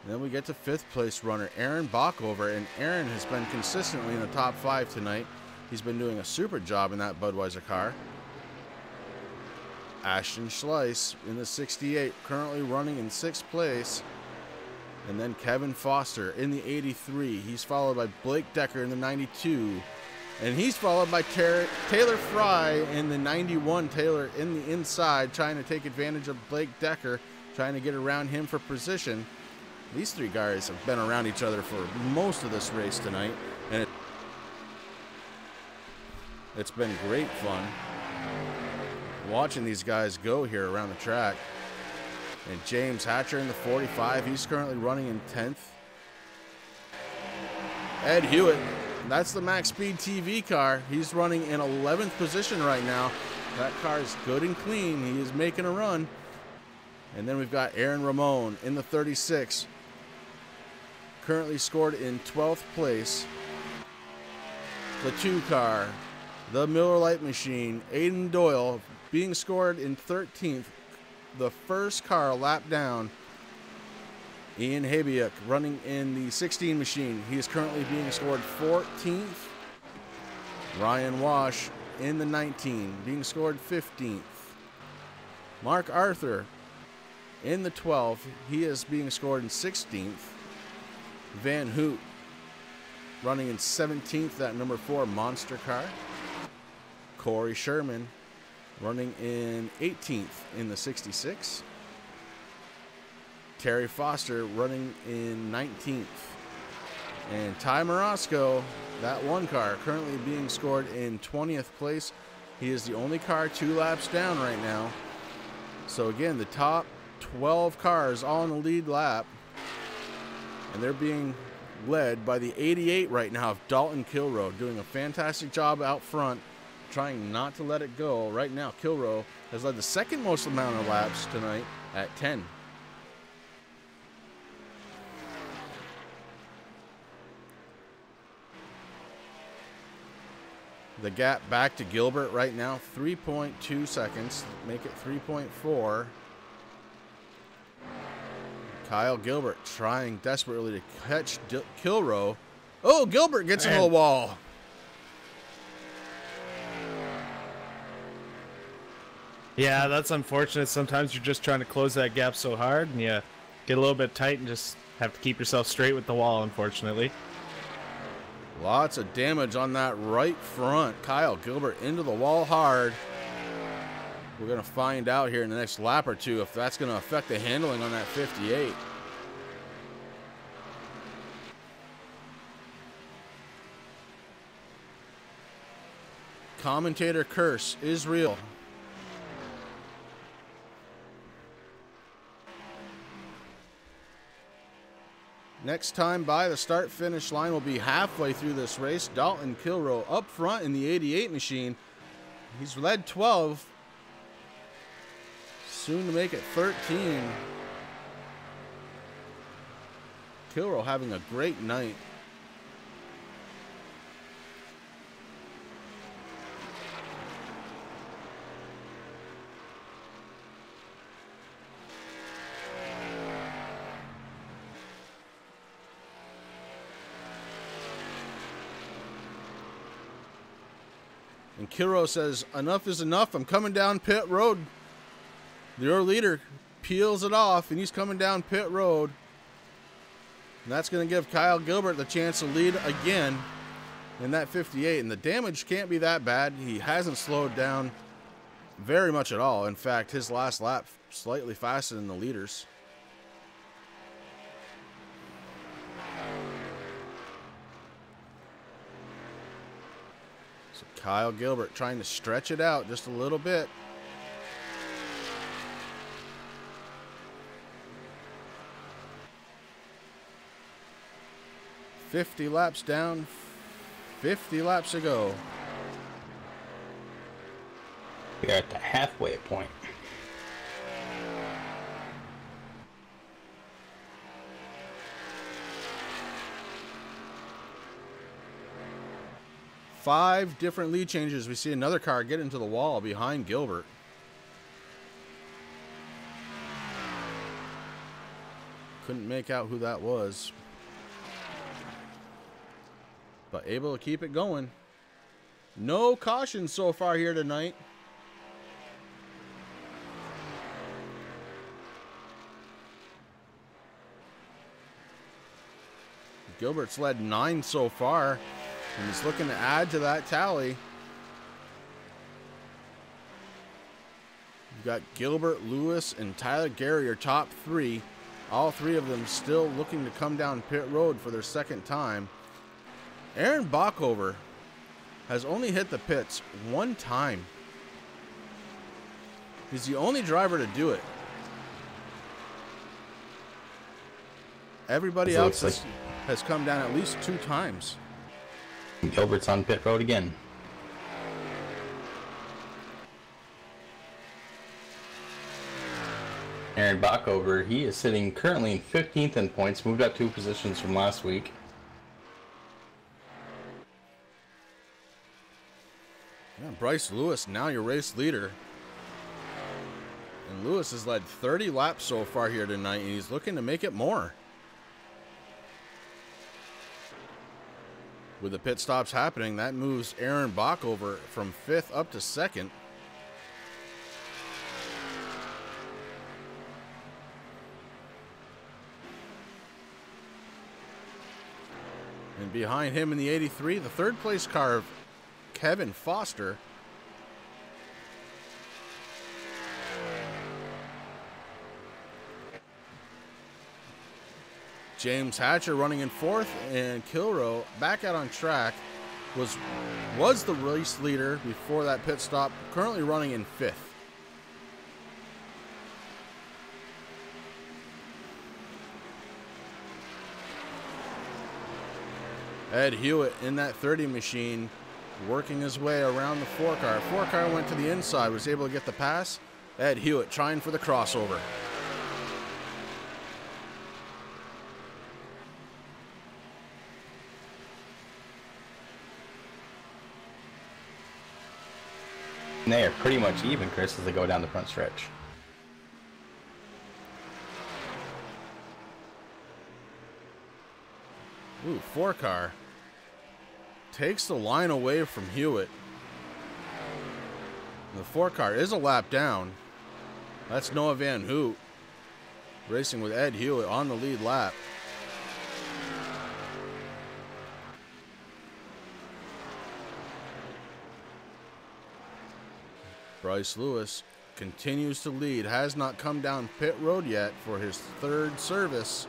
Then we get to 5th place runner Aaron Bockover, and Aaron has been consistently in the top 5 tonight. He's been doing a super job in that Budweiser car. Ashton Schleiss in the 68, currently running in 6th place. And then Kevin Foster in the 83. He's followed by Blake Decker in the 92. And he's followed by Taylor Fry in the 91. Taylor in the inside, trying to take advantage of Blake Decker, trying to get around him for position. These 3 guys have been around each other for most of this race tonight, and it's been great fun watching these guys go here around the track. And James Hatcher in the 45, he's currently running in 10th. Ed Hewitt, that's the MaxSpeedTV car. He's running in 11th position right now. That car is good and clean. He is making a run. And then we've got Aaron Ramon in the 36, currently scored in 12th place. The 2 car, the Miller Lite Machine, Aiden Doyle, being scored in 13th. The first car lap down. Ian Habiuk running in the 16 machine. He is currently being scored 14th. Ryan Wash in the 19, being scored 15th. Mark Arthur in the 12, he is being scored in 16th. Van Hoot running in 17th, that number 4 monster car. Corey Sherman running in 18th in the 66. Terry Foster running in 19th. And Ty Morosco, that 1 car, currently being scored in 20th place. He is the only car 2 laps down right now. So again, the top 12 cars all in the lead lap. And they're being led by the 88 right now of Dalton Kilroe, doing a fantastic job out front, trying not to let it go. Right now, Kilroe has led the 2nd most amount of laps tonight at 10. The gap back to Gilbert right now, 3.2 seconds. Make it 3.4. Kyle Gilbert trying desperately to catch Kilroe. Oh, Gilbert gets into the wall. Yeah, that's unfortunate. Sometimes you're just trying to close that gap so hard, and you get a little bit tight and just have to keep yourself straight with the wall, unfortunately. Lots of damage on that right front. Kyle Gilbert into the wall hard. We're going to find out here in the next lap or 2 if that's going to affect the handling on that 58. Commentator curse is real. Next time by the start-finish line will be halfway through this race. Dalton Kilroe up front in the 88 machine. He's led 12. Soon to make it 13. Kilroe having a great night. And Kilroe says, enough is enough. I'm coming down pit road. Your leader peels it off, and he's coming down pit road. And that's going to give Kyle Gilbert the chance to lead again in that 58. And the damage can't be that bad. He hasn't slowed down very much at all. In fact, his last lap slightly faster than the leaders. So Kyle Gilbert trying to stretch it out just a little bit. $50 laps down, 50 laps to go. We are at the halfway point. Five different lead changes. We see another car get into the wall behind Gilbert. Couldn't make out who that was. But able to keep it going. No caution so far here tonight. Gilbert's led 9 so far, and he's looking to add to that tally. You've got Gilbert, Lewis, and Tyler Gary are top 3. All 3 of them still looking to come down pit road for their second time. Aaron Bockover has only hit the pits 1 time. He's the only driver to do it. Everybody else has come down at least 2 times. Gilbert's on pit road again. Aaron Bockover, he is sitting currently in 15th in points, moved up 2 positions from last week. Yeah, Bryce Lewis, now your race leader. And Lewis has led 30 laps so far here tonight, and he's looking to make it more. With the pit stops happening, that moves Aaron Bockover from 5th up to 2nd. And behind him in the 83, the 3rd place car of Kevin Foster. James Hatcher running in 4th, and Kilrow back out on track was the race leader before that pit stop, currently running in 5th. Ed Hewitt in that 30 machine, working his way around the 4 car. 4 car went to the inside, was able to get the pass. Ed Hewitt trying for the crossover. And they are pretty much even, Chris, as they go down the front stretch. Ooh, 4 car takes the line away from Hewitt. The 4 car is a lap down. That's Noah Van Hoot racing with Ed Hewitt on the lead lap. Bryce Lewis continues to lead, has not come down pit road yet for his 3rd service.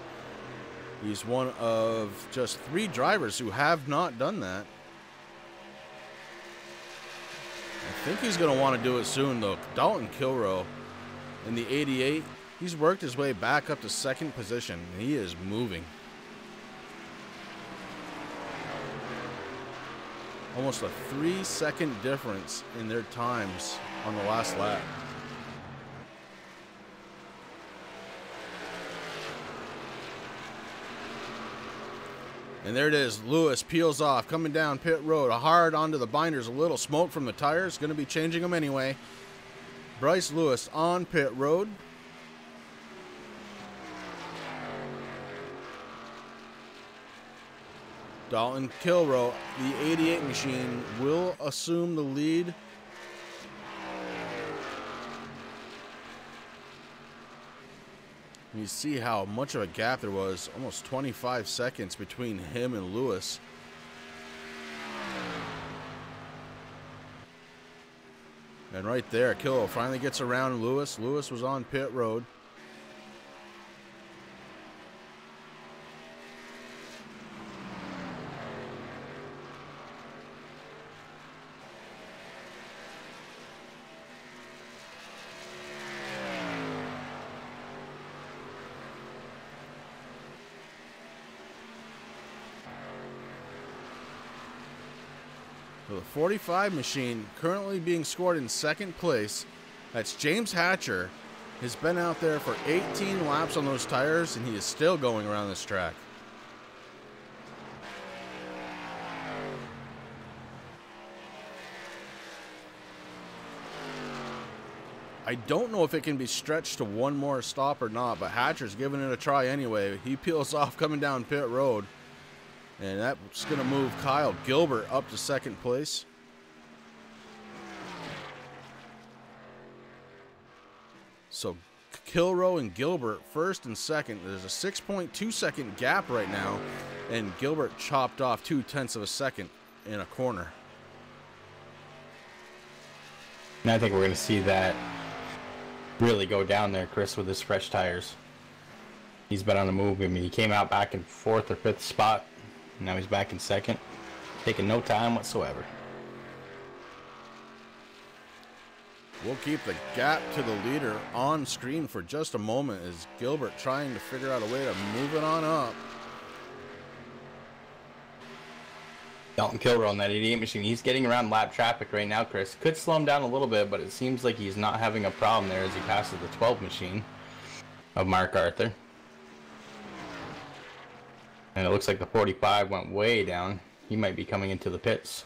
He's one of just 3 drivers who have not done that. I think he's going to want to do it soon, though. Dalton Kilrow in the 88, he's worked his way back up to 2nd position. He is moving. Almost a 3-second difference in their times on the last lap. And there it is. Lewis peels off, coming down pit road, hard onto the binders, a little smoke from the tires. Going to be changing them anyway. Bryce Lewis on pit road. Dalton Kilrow, the 88 machine, will assume the lead. You see how much of a gap there was, almost 25 seconds between him and Lewis. And right there, Kilrow finally gets around Lewis. Lewis was on pit road. So the 45 machine currently being scored in 2nd place. That's James Hatcher. He's been out there for 18 laps on those tires, and he is still going around this track. I don't know if it can be stretched to one more stop or not, but Hatcher's giving it a try anyway. He peels off coming down pit road. And that's going to move Kyle Gilbert up to second place. So Kilrow and Gilbert first and second. There's a 6.2 second gap right now. And Gilbert chopped off 0.2 of a second in a corner. And I think we're going to see that really go down there, Chris, with his fresh tires. He's been on the move. I mean, he came out back in 4th or 5th spot. Now he's back in 2nd, taking no time whatsoever. We'll keep the gap to the leader on screen for just a moment as Gilbert trying to figure out a way to move it on up. Dalton Kilrow on that 88 machine. He's getting around lap traffic right now, Chris. Could slow him down a little bit, but it seems like he's not having a problem there as he passes the 12 machine of Mark Arthur. And it looks like the 45 went way down. He might be coming into the pits.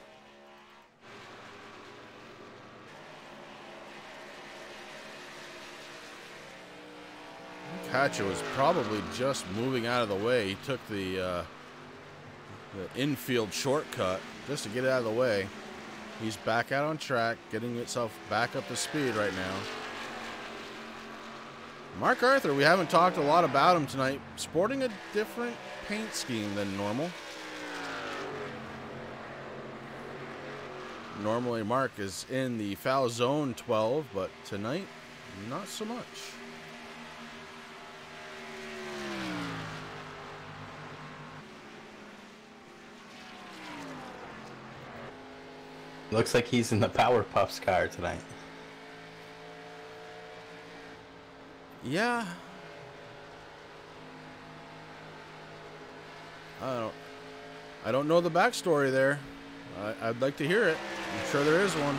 Hatcher was probably just moving out of the way. He took the infield shortcut just to get out of the way. He's back out on track, getting himself back up to speed right now. Mark Arthur, we haven't talked a lot about him tonight, sporting a different paint scheme than normal. Normally Mark is in the foul zone 12, but tonight, not so much. Looks like he's in the Power Puffs car tonight. Yeah. I don't know the backstory there. I'd like to hear it. I'm sure there is one.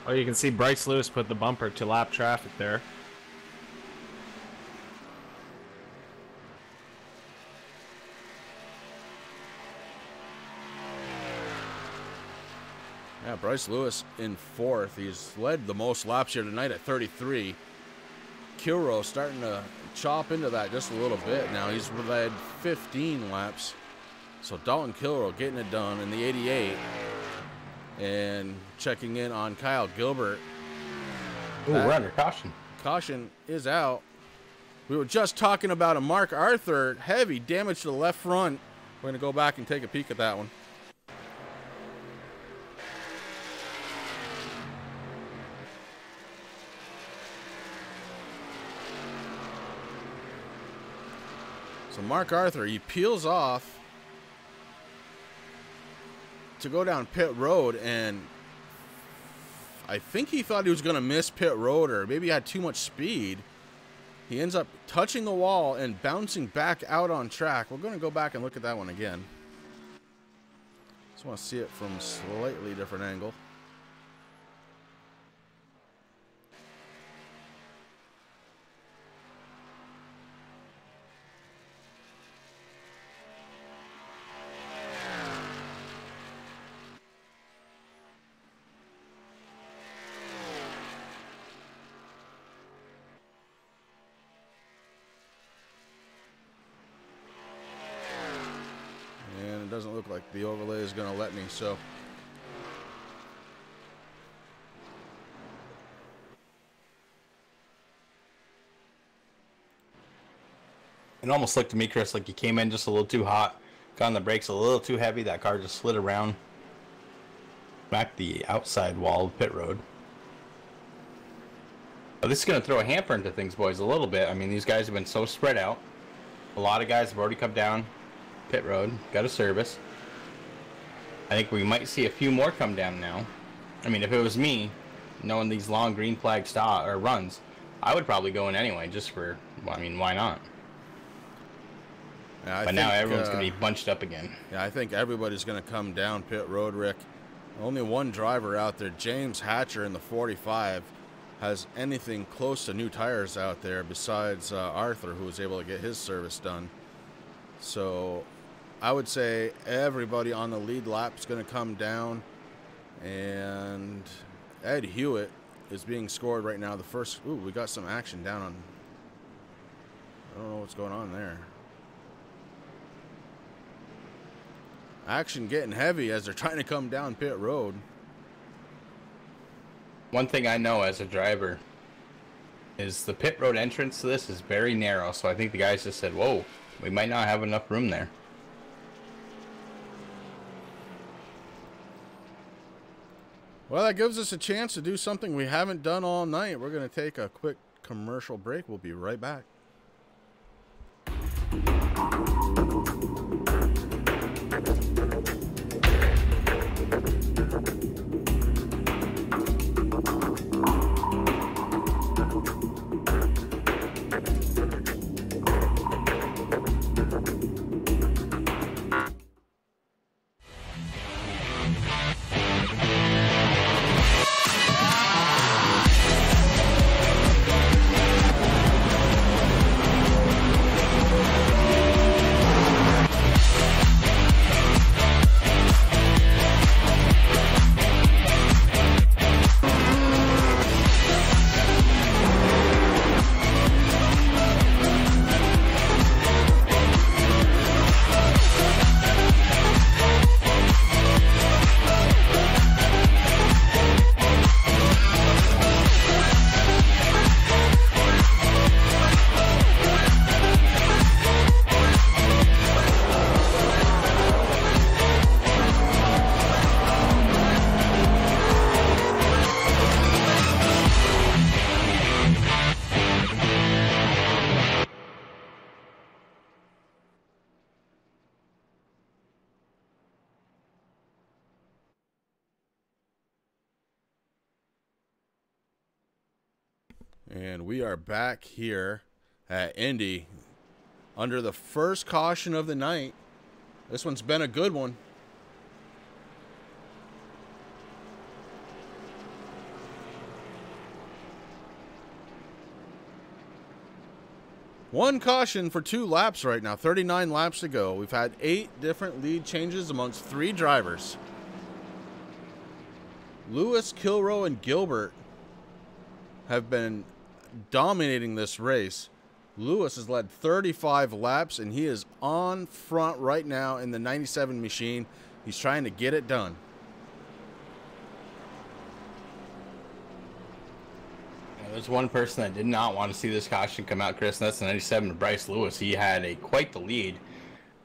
Oh, you can see Bryce Lewis put the bumper to lap traffic there. Yeah, Bryce Lewis in 4th. He's led the most laps here tonight at 33. Kilrow starting to chop into that just a little bit now. He's led 15 laps. So Dalton Kilrow getting it done in the 88. And checking in on Kyle Gilbert. Ooh, we're under caution. Caution is out. We were just talking about a Mark Arthur heavy damage to the left front. We're going to go back and take a peek at that one. So Mark Arthur, he peels off to go down pit road, and I think he thought he was going to miss pit road, or maybe he had too much speed. He ends up touching the wall and bouncing back out on track. We're going to go back and look at that one again. Just want to see it from a slightly different angle. Doesn't look like the overlay is going to let me, so It almost looked to me, Chris, like he came in just a little too hot, got on the brakes a little too heavy. That car just slid around back the outside wall of pit road. But this is going to throw a hamper into things, boys, a little bit. I mean, these guys have been so spread out. A lot of guys have already come down pit road, got a service. I think we might see a few more come down now. I mean, if it was me, knowing these long green flag stop or runs, I would probably go in anyway, just for, well, I mean, why not? Yeah, but now everyone's going to be bunched up again. Yeah, I think everybody's going to come down pit road, Rick. Only one driver out there, James Hatcher in the 45, has anything close to new tires out there besides Arthur, who was able to get his service done. So I would say everybody on the lead lap is going to come down, and Ed Hewitt is being scored right now. The first, ooh, we got some action down on, I don't know what's going on there. Action getting heavy as they're trying to come down pit road. One thing I know as a driver is the pit road entrance to this is very narrow, so I think the guys just said, whoa, we might not have enough room there. Well, that gives us a chance to do something we haven't done all night. We're going to take a quick commercial break. We'll be right back. And we are back here at Indy under the first caution of the night. This one's been a good one. One caution for 2 laps right now. 39 laps to go. We've had 8 different lead changes amongst 3 drivers. Lewis, Kilroe, and Gilbert have been dominating this race. Lewis has led 35 laps, and he is on front right now in the 97 machine. He's trying to get it done. There's one person that did not want to see this caution come out, Chris, and that's the 97 Bryce Lewis. He had quite the lead.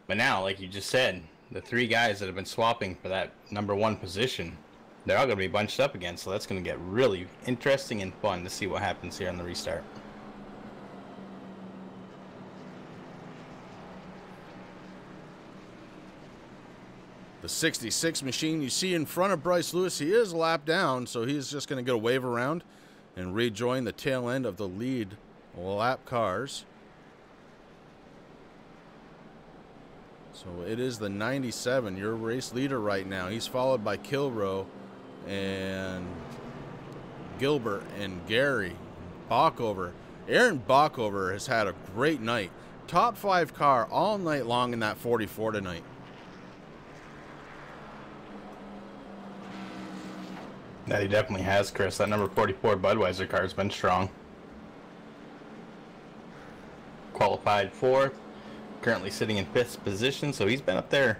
But now, like you just said, the 3 guys that have been swapping for that #1 position, they're all going to be bunched up again, so that's going to get really interesting and fun to see what happens here on the restart. The 66 machine you see in front of Bryce Lewis, he is a lap down, so he's just going to get a wave around and rejoin the tail end of the lead lap cars. So it is the 97, your race leader right now. He's followed by Kilroe and Gilbert and Gary Bockover. Aaron Bockover has had a great night. Top 5 car all night long in that 44 tonight. That he definitely has, Chris. That number 44 Budweiser car has been strong. Qualified 4th. Currently sitting in 5th position, so he's been up there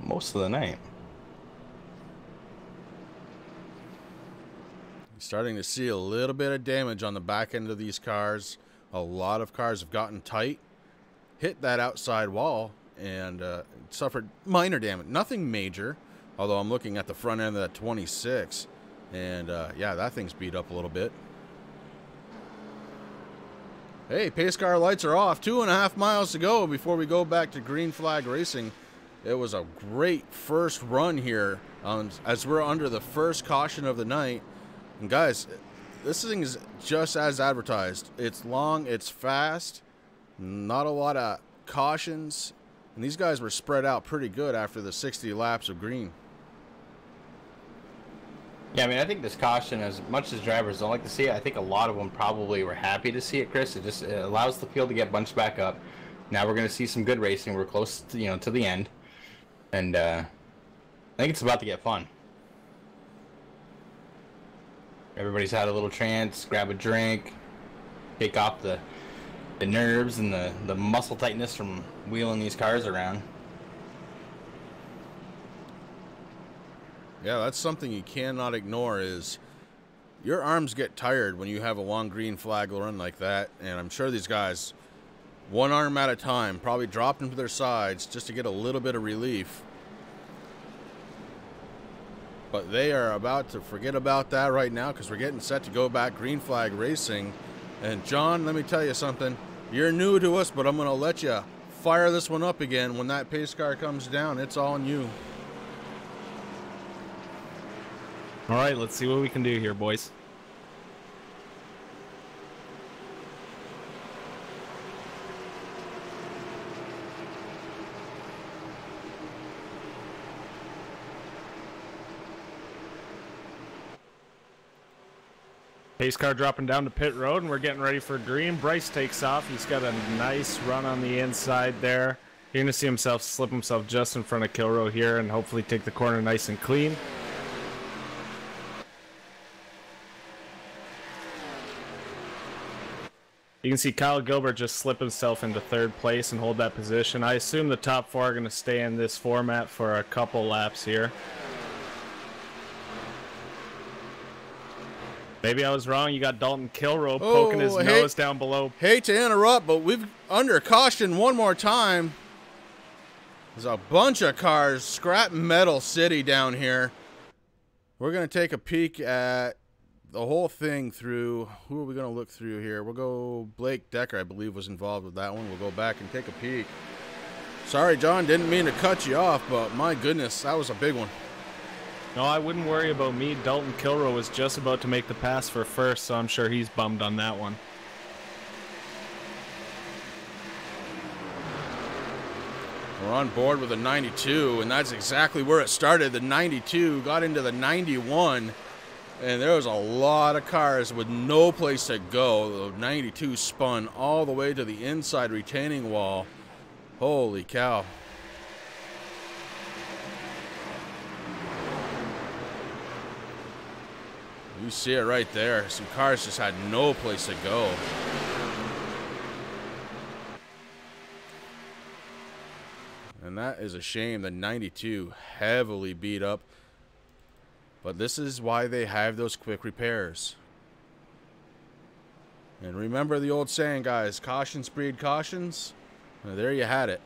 most of the night. Starting to see a little bit of damage on the back end of these cars. A lot of cars have gotten tight, hit that outside wall, and suffered minor damage. Nothing major, although I'm looking at the front end of that 26. And, yeah, that thing's beat up a little bit. Hey, pace car lights are off. 2.5 miles to go before we go back to green flag racing. It was a great first run here as we're under the first caution of the night. And, guys, this thing is just as advertised. It's long, it's fast, not a lot of cautions. And these guys were spread out pretty good after the 60 laps of green. Yeah, I mean, I think this caution, as much as drivers don't like to see it, I think a lot of them probably were happy to see it, Chris. It allows the field to get bunched back up. Now we're going to see some good racing. We're close to, to the end. And I think it's about to get fun. Everybody's had a little chance, grab a drink, take off the nerves and the muscle tightness from wheeling these cars around. Yeah, that's something you cannot ignore is your arms get tired when you have a long green flag run like that. And I'm sure these guys, one arm at a time, probably dropped them to their sides just to get a little bit of relief. But they are about to forget about that right now because we're getting set to go back green flag racing. And John, let me tell you something. You're new to us, but I'm going to let you fire this one up again. When that pace car comes down, it's all on you. All right, let's see what we can do here, boys. Pace car dropping down to pit road, and we're getting ready for green. Bryce takes off. He's got a nice run on the inside there. You're going to see himself slip himself just in front of Kilrow here and hopefully take the corner nice and clean. You can see Kyle Gilbert just slip himself into third place and hold that position. I assume the top four are going to stay in this format for a couple laps here. Maybe I was wrong. You got Dalton Kilrow poking his nose down below. Hate to interrupt, but we've under caution one more time. There's a bunch of cars, scrap metal city down here. We're going to take a peek at the whole thing through. Who are we going to look through here? We'll go Blake Decker, I believe, was involved with that one. We'll go back and take a peek. Sorry, John, didn't mean to cut you off, but my goodness, that was a big one. No, I wouldn't worry about me. Dalton Kilrow was just about to make the pass for first, so I'm sure he's bummed on that one. We're on board with a 92, and that's exactly where it started. The 92 got into the 91, and there was a lot of cars with no place to go. The 92 spun all the way to the inside retaining wall. Holy cow. You see it right there. Some cars just had no place to go. And that is a shame. The 92 heavily beat up. But this is why they have those quick repairs. And remember the old saying, guys, cautions breed cautions. Well, there you had it.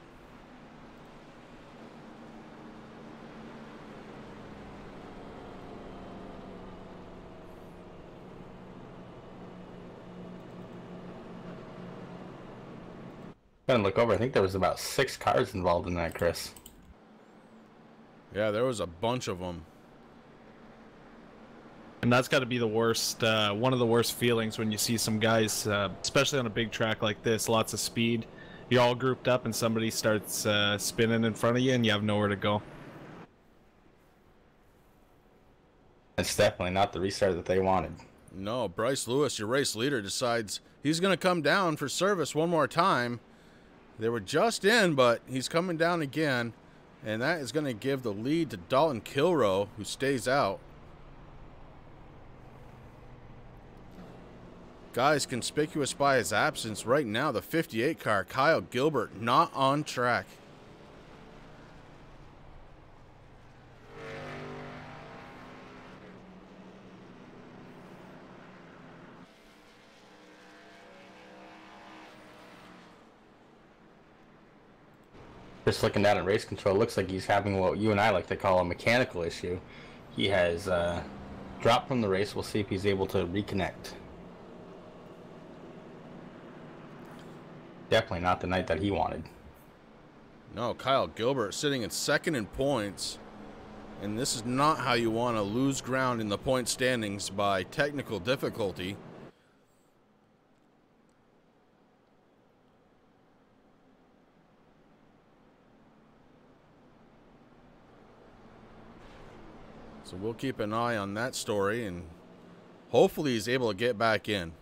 Gotta look over. I think there was about 6 cars involved in that, Chris. Yeah, there was a bunch of them. And that's got to be the worst, one of the worst feelings when you see some guys, especially on a big track like this, lots of speed. You're all grouped up and somebody starts spinning in front of you and you have nowhere to go. It's definitely not the restart that they wanted. No, Bryce Lewis, your race leader, decides he's going to come down for service one more time. They were just in, but he's coming down again. And that is going to give the lead to Dalton Kilrow, who stays out. Guys, conspicuous by his absence right now, the 58 car, Kyle Gilbert, not on track. Just looking down at race control, looks like he's having what you and I like to call a mechanical issue. He has dropped from the race. We'll see if he's able to reconnect. Definitely not the night that he wanted. No, Kyle Gilbert sitting in second in points. And this is not how you want to lose ground in the point standings, by technical difficulty. So we'll keep an eye on that story, and hopefully he's able to get back in.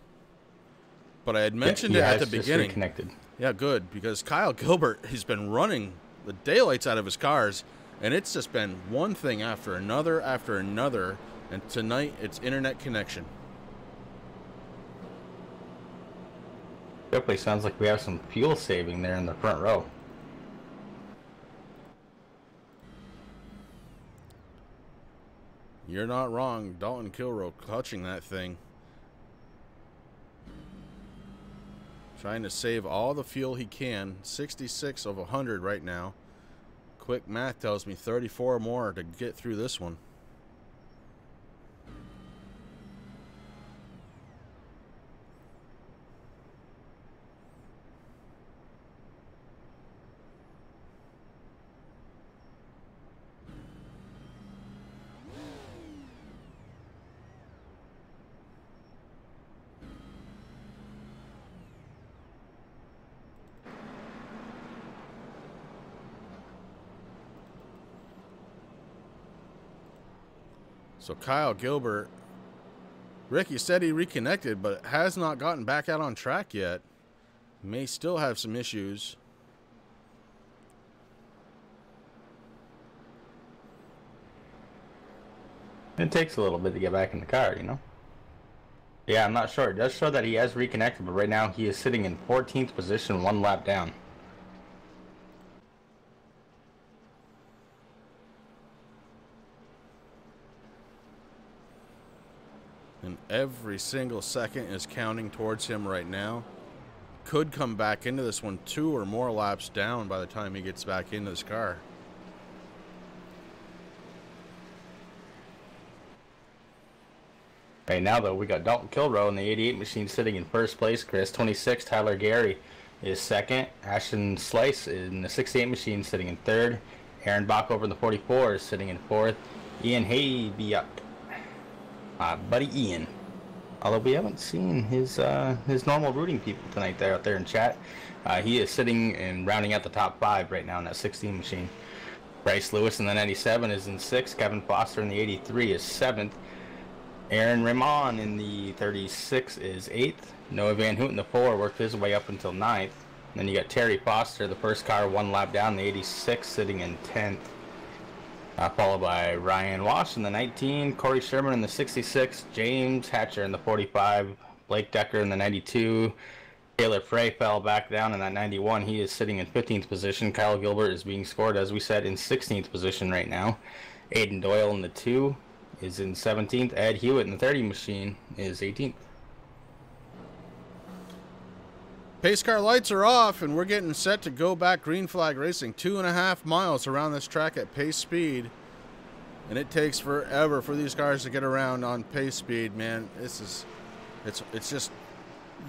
But I had mentioned it at the beginning. Reconnected. Yeah, good, because Kyle Gilbert has been running the daylights out of his cars, and it's just been one thing after another, and And tonight, it's internet connection. Definitely sounds like we have some fuel saving there in the front row. You're not wrong. Dalton Kilroe clutching that thing. Trying to save all the fuel he can. 66 of 100 right now. Quick math tells me 34 more to get through this one. So Kyle Gilbert, Ricky said he reconnected, but has not gotten back out on track yet. May still have some issues. It takes a little bit to get back in the car, you know? Yeah, I'm not sure. It does show that he has reconnected, but right now he is sitting in 14th position, 1 lap down. And every single second is counting towards him right now. Could come back into this one 2 or more laps down by the time he gets back into this car. Right now, though, we got Dalton Kilroe in the 88 machine sitting in first place. Chris, 26. Tyler Gary is second. Ashton Slice in the 68 machine sitting in third. Aaron Bach over in the 44 is sitting in fourth. Ian Haybiuk. Buddy Ian. Although we haven't seen his normal rooting people tonight there out there in chat. He is sitting and rounding out the top 5 right now in that 16 machine. Bryce Lewis in the 97 is in 6th. Kevin Foster in the 83 is 7th. Aaron Raymond in the 36 is 8th. Noah Van Hoot in the 4 worked his way up until 9th. Then you got Terry Foster, the first car 1 lap down, the 86 sitting in 10th. Followed by Ryan Walsh in the 19, Corey Sherman in the 66, James Hatcher in the 45, Blake Decker in the 92, Taylor Frey fell back down in that 91. He is sitting in 15th position. Kyle Gilbert is being scored, as we said, in 16th position right now. Aiden Doyle in the 2 is in 17th. Ed Hewitt in the 30 machine is 18th. Pace car lights are off, and we're getting set to go back green flag racing. 2.5 miles around this track at pace speed. And it takes forever for these cars to get around on pace speed, man. It's just,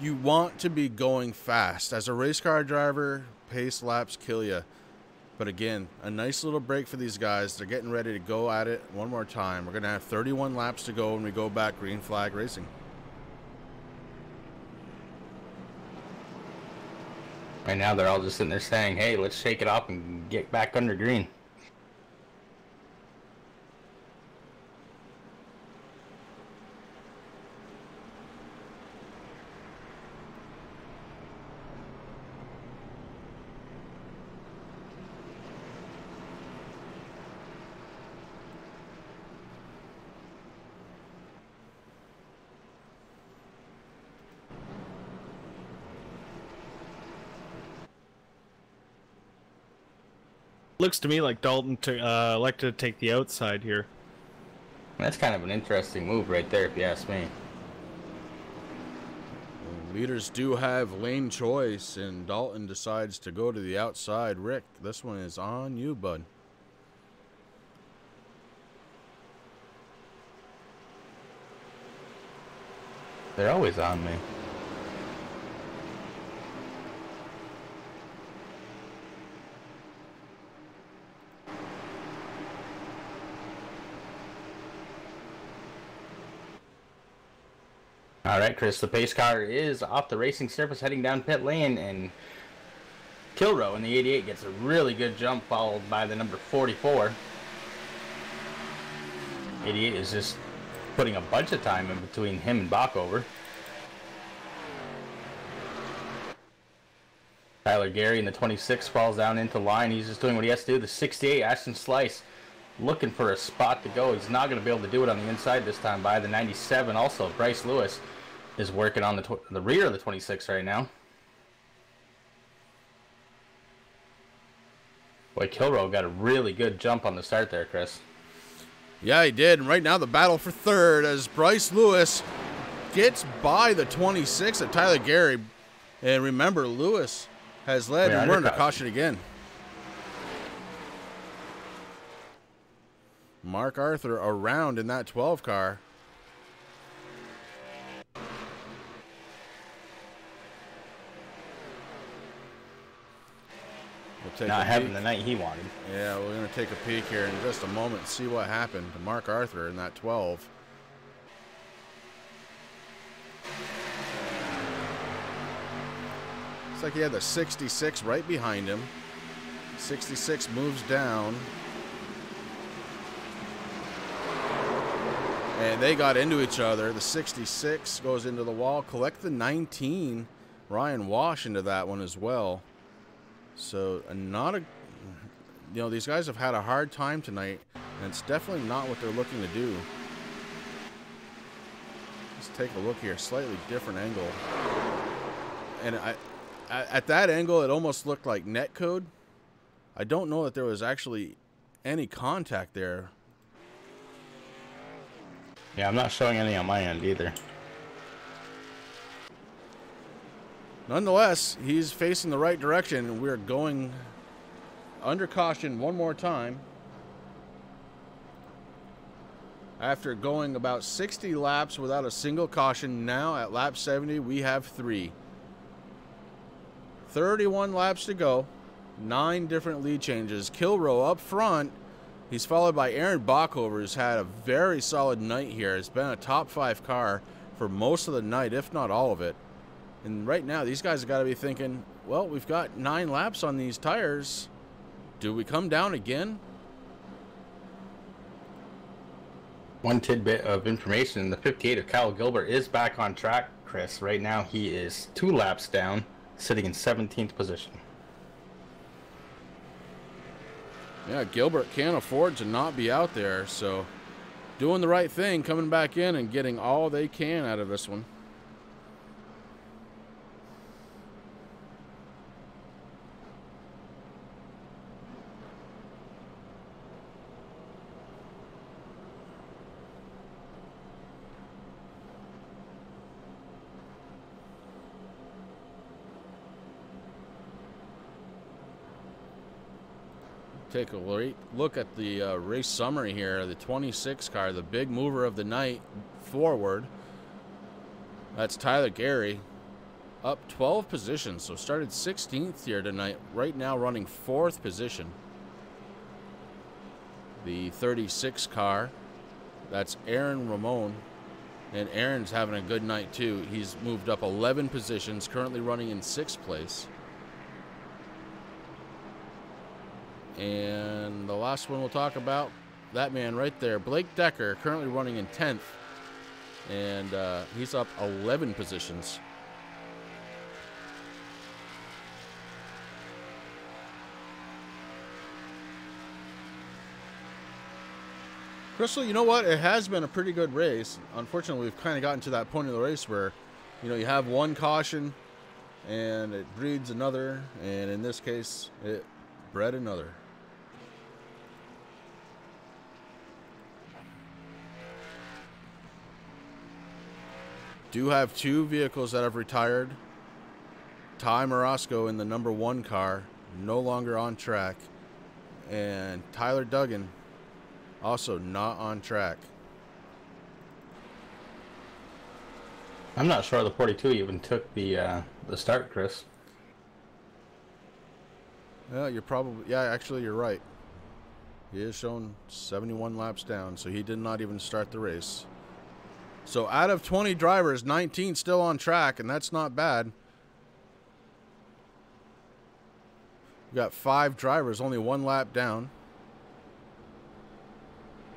you want to be going fast. As a race car driver, pace laps kill you. But again, a nice little break for these guys. They're getting ready to go at it one more time. We're going to have 31 laps to go when we go back green flag racing. Right now, they're all just sitting there saying, hey, let's shake it off and get back under green. Looks to me like Dalton elected to take the outside here. That's kind of an interesting move right there, if you ask me. Leaders do have lane choice, and Dalton decides to go to the outside. Rick, this one is on you, bud. They're always on me. All right, Chris, the pace car is off the racing surface heading down pit lane, and Kilroe in the 88 gets a really good jump, followed by the number 44. 88 is just putting a bunch of time in between him and Backover. Tyler Gary in the 26 falls down into line. He's just doing what he has to do. The 68, Ashton Slice looking for a spot to go. He's not going to be able to do it on the inside this time by the 97. Also, Bryce Lewis is working on the rear of the 26 right now. Boy, Kilroe got a really good jump on the start there, Chris. Yeah, he did. And right now the battle for third as Bryce Lewis gets by the 26 at Tyler Gary. And remember, Lewis has led, and we're under caution again. Mark Arthur around in that 12 car. We'll not having the night he wanted. Yeah, we're going to take a peek here in just a moment and see what happened to Mark Arthur in that 12. Looks like he had the 66 right behind him. 66 moves down. And they got into each other. The 66 goes into the wall. Collect the 19. Ryan Wash into that one as well. So not a, you know, these guys have had a hard time tonight, and it's definitely not what they're looking to do. Let's take a look here. Slightly different angle. And at that angle, it almost looked like net code. I don't know that there was actually any contact there. Yeah, I'm not showing any on my end either. Nonetheless, he's facing the right direction, and we're going under caution one more time. After going about 60 laps without a single caution, now at lap 70, we have 3. 31 laps to go. 9 different lead changes. Kilroe up front. He's followed by Aaron Bachhover, who's had a very solid night here. It's been a top 5 car for most of the night, if not all of it. And right now, these guys have got to be thinking, well, we've got 9 laps on these tires. Do we come down again? One tidbit of information, the 58 of Kyle Gilbert is back on track, Chris. Right now, he is 2 laps down, sitting in 17th position. Yeah, Gilbert can't afford to not be out there, so doing the right thing, coming back in and getting all they can out of this one. Take a look at the race summary here. The 26 car, the big mover of the night forward. That's Tyler Gary, up 12 positions. So started 16th here tonight. Right now running 4th position. The 36 car, that's Aaron Ramon. And Aaron's having a good night too. He's moved up 11 positions, currently running in 6th place. And the last one we'll talk about, that man right there, Blake Decker, currently running in 10th. And he's up 11 positions. Crystal, you know what? It has been a pretty good race. Unfortunately, we've kind of gotten to that point of the race where, you know, you have one caution and it breeds another. And in this case, it bred another. Do have 2 vehicles that have retired. Ty Morosco in the number 1 car, no longer on track. And Tyler Duggan, also not on track. I'm not sure the 42 even took the start, Chris. Yeah, you're probably, yeah, actually you're right. He is shown 71 laps down, so he did not even start the race. So out of 20 drivers, 19 still on track, and that's not bad. We've got 5 drivers, only 1 lap down.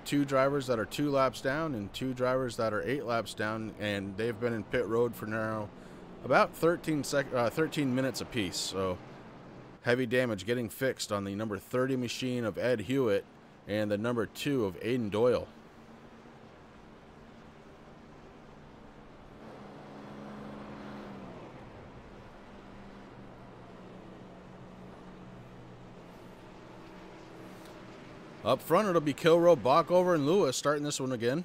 2 drivers that are 2 laps down and 2 drivers that are 8 laps down, and they've been in pit road for now about 13 minutes apiece. So heavy damage getting fixed on the number 30 machine of Ed Hewitt and the number 2 of Aiden Doyle. Up front, it'll be Kilrow, Bockover, and Lewis starting this one again.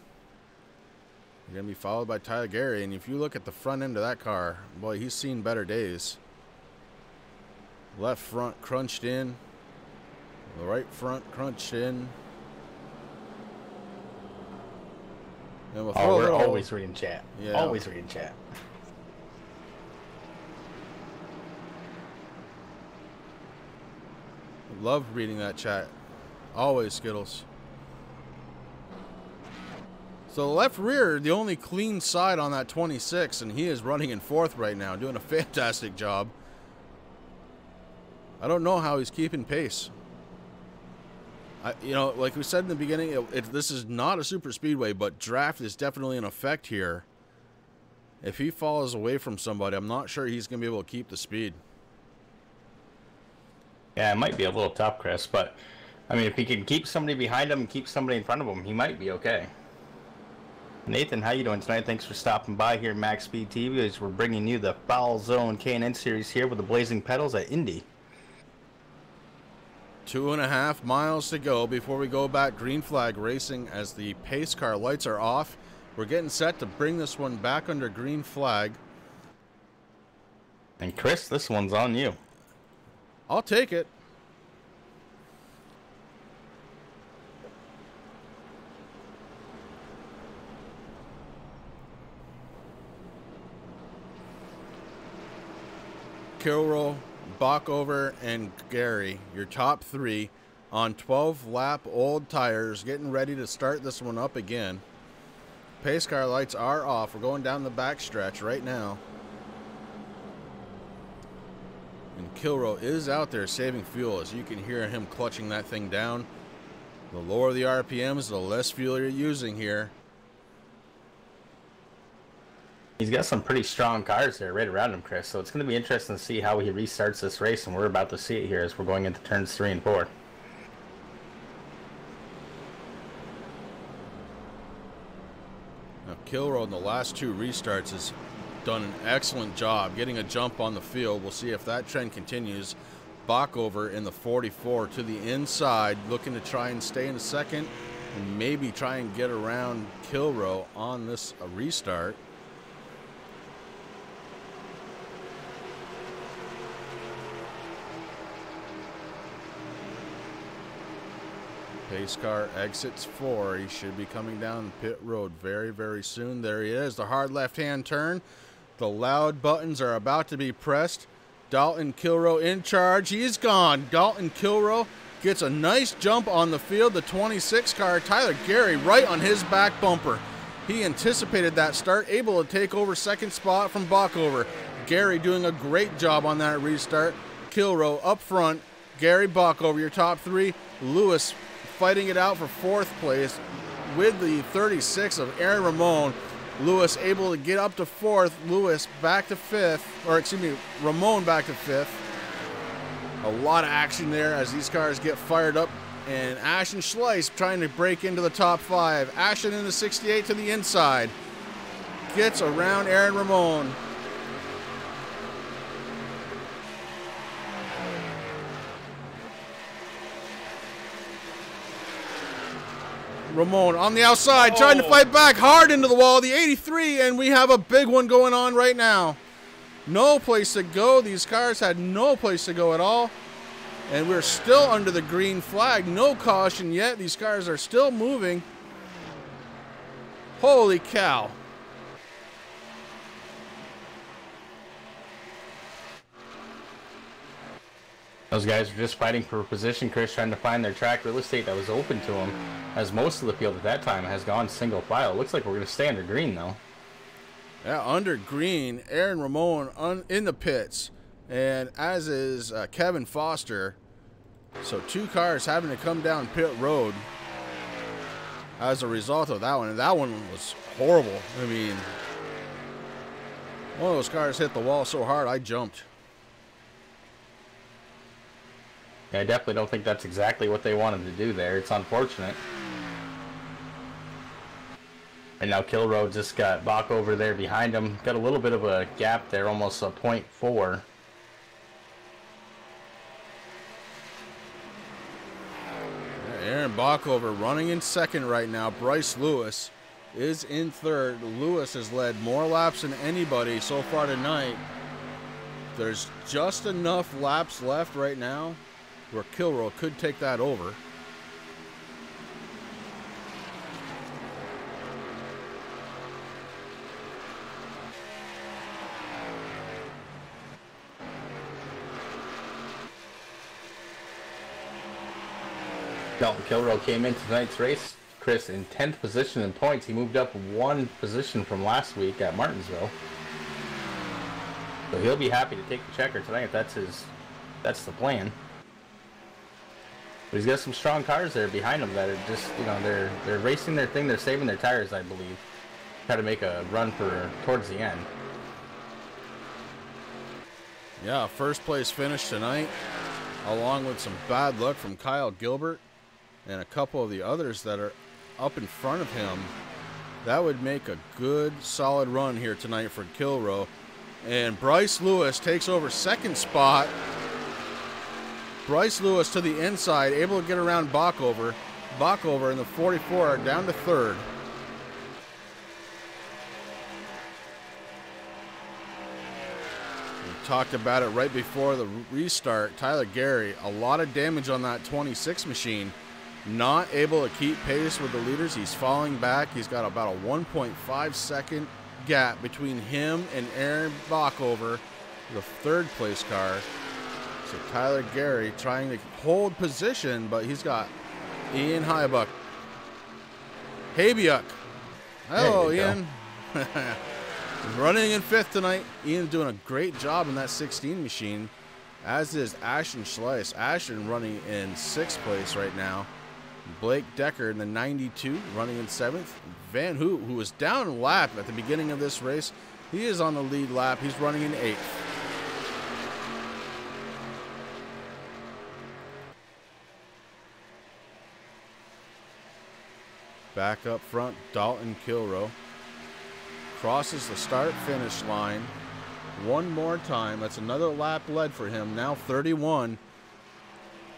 You're going to be followed by Tyler Gary, and if you look at the front end of that car, boy, he's seen better days. Left front crunched in. The right front crunched in. And we'll throw we're always reading chat. Yeah. Always reading chat. Love reading that chat. Always, Skittles. So the left rear, the only clean side on that 26, and he is running in 4th right now, doing a fantastic job. I don't know how he's keeping pace. You know, like we said in the beginning, this is not a super speedway, but draft is definitely in effect here. If he falls away from somebody, I'm not sure he's going to be able to keep the speed. Yeah, it might be a little tough, Chris, but I mean, if he can keep somebody behind him and keep somebody in front of him, he might be okay. Nathan, how you doing tonight? Thanks for stopping by here at MaxSpeedTV as we're bringing you the Foul Zone K&N series here with the Blazing Pedals at Indy. 2.5 miles to go before we go back green flag racing as the pace car lights are off. We're getting set to bring this one back under green flag. And Chris, this one's on you. I'll take it. Kilrow, Bockover, and Gary, your top 3 on 12-lap old tires, getting ready to start this one up again. Pace car lights are off. We're going down the back stretch right now. And Kilrow is out there saving fuel, as you can hear him clutching that thing down. The lower the RPMs, the less fuel you're using here. He's got some pretty strong cars there right around him, Chris, so it's going to be interesting to see how he restarts this race, and we're about to see it here as we're going into turns 3 and 4. Now, Kilrow in the last 2 restarts has done an excellent job getting a jump on the field. We'll see if that trend continues. Bockover in the 44 to the inside, looking to try and stay in the second and maybe try and get around Kilrow on this restart. Pace car exits 4. He should be coming down pit road very, very soon. There he is, the hard left-hand turn. The loud buttons are about to be pressed. Dalton Kilrow in charge. He's gone. Dalton Kilrow gets a nice jump on the field. The 26 car, Tyler Gary, right on his back bumper. He anticipated that start, able to take over second spot from Bockover. Gary doing a great job on that restart. Kilrow up front. Gary, Bockover, your top 3. Lewis fighting it out for 4th place with the 36 of Aaron Ramon. Lewis able to get up to 4th. Lewis back to 5th, or excuse me, Ramon back to 5th. A lot of action there as these cars get fired up. And Ashton Schleiss trying to break into the top 5. Ashton in the 68 to the inside. Gets around Aaron Ramon. Ramon on the outside, trying to fight back hard into the wall, the 83, and we have a big one going on right now. No place to go. These cars had no place to go at all. And we're still under the green flag. No caution yet. These cars are still moving. Holy cow. Those guys are just fighting for position, Chris, trying to find their track real estate that was open to them, as most of the field at that time has gone single file. Looks like we're going to stay under green, though. Yeah, under green. Aaron Ramon in the pits, and as is Kevin Foster. So 2 cars having to come down pit road as a result of that one. And that one was horrible. I mean, one of those cars hit the wall so hard I jumped. Yeah, I definitely don't think that's exactly what they wanted to do there. It's unfortunate. And now Kilrow just got Bach over there behind him. Got a little bit of a gap there, almost a 0.4. Aaron Backover running in second right now. Bryce Lewis is in third. Lewis has led more laps than anybody so far tonight. There's just enough laps left right now where Kilrow could take that over. Dalton Kilrow came into tonight's race, Chris, in 10th position in points. He moved up one position from last week at Martinsville. So he'll be happy to take the checker tonight if that's the plan. But he's got some strong cars there behind him that are just, you know, they're racing their thing, they're saving their tires, I believe. Try to make a run for towards the end. Yeah, first place finish tonight, along with some bad luck from Kyle Gilbert and a couple of the others that are up in front of him. That would make a good, solid run here tonight for Kilrow. And Bryce Lewis takes over second spot. Bryce Lewis to the inside, able to get around Backover. Backover in the 44 down to third. We talked about it right before the restart. Tyler Gary, a lot of damage on that 26 machine. Not able to keep pace with the leaders. He's falling back. He's got about a 1.5 second gap between him and Aaron Backover, the third place car. So Tyler Gary trying to hold position, but he's got Ian Heibuck. Habiuk. Hello, Ian. Running in fifth tonight. Ian's doing a great job in that 16 machine, as is Ashton Schleiss. Ashton running in sixth place right now. Blake Decker in the 92 running in seventh. Van Hoot, who was down a lap at the beginning of this race, he is on the lead lap. He's running in eighth. Back up front, Dalton Kilrow crosses the start-finish line one more time. That's another lap led for him, now 31.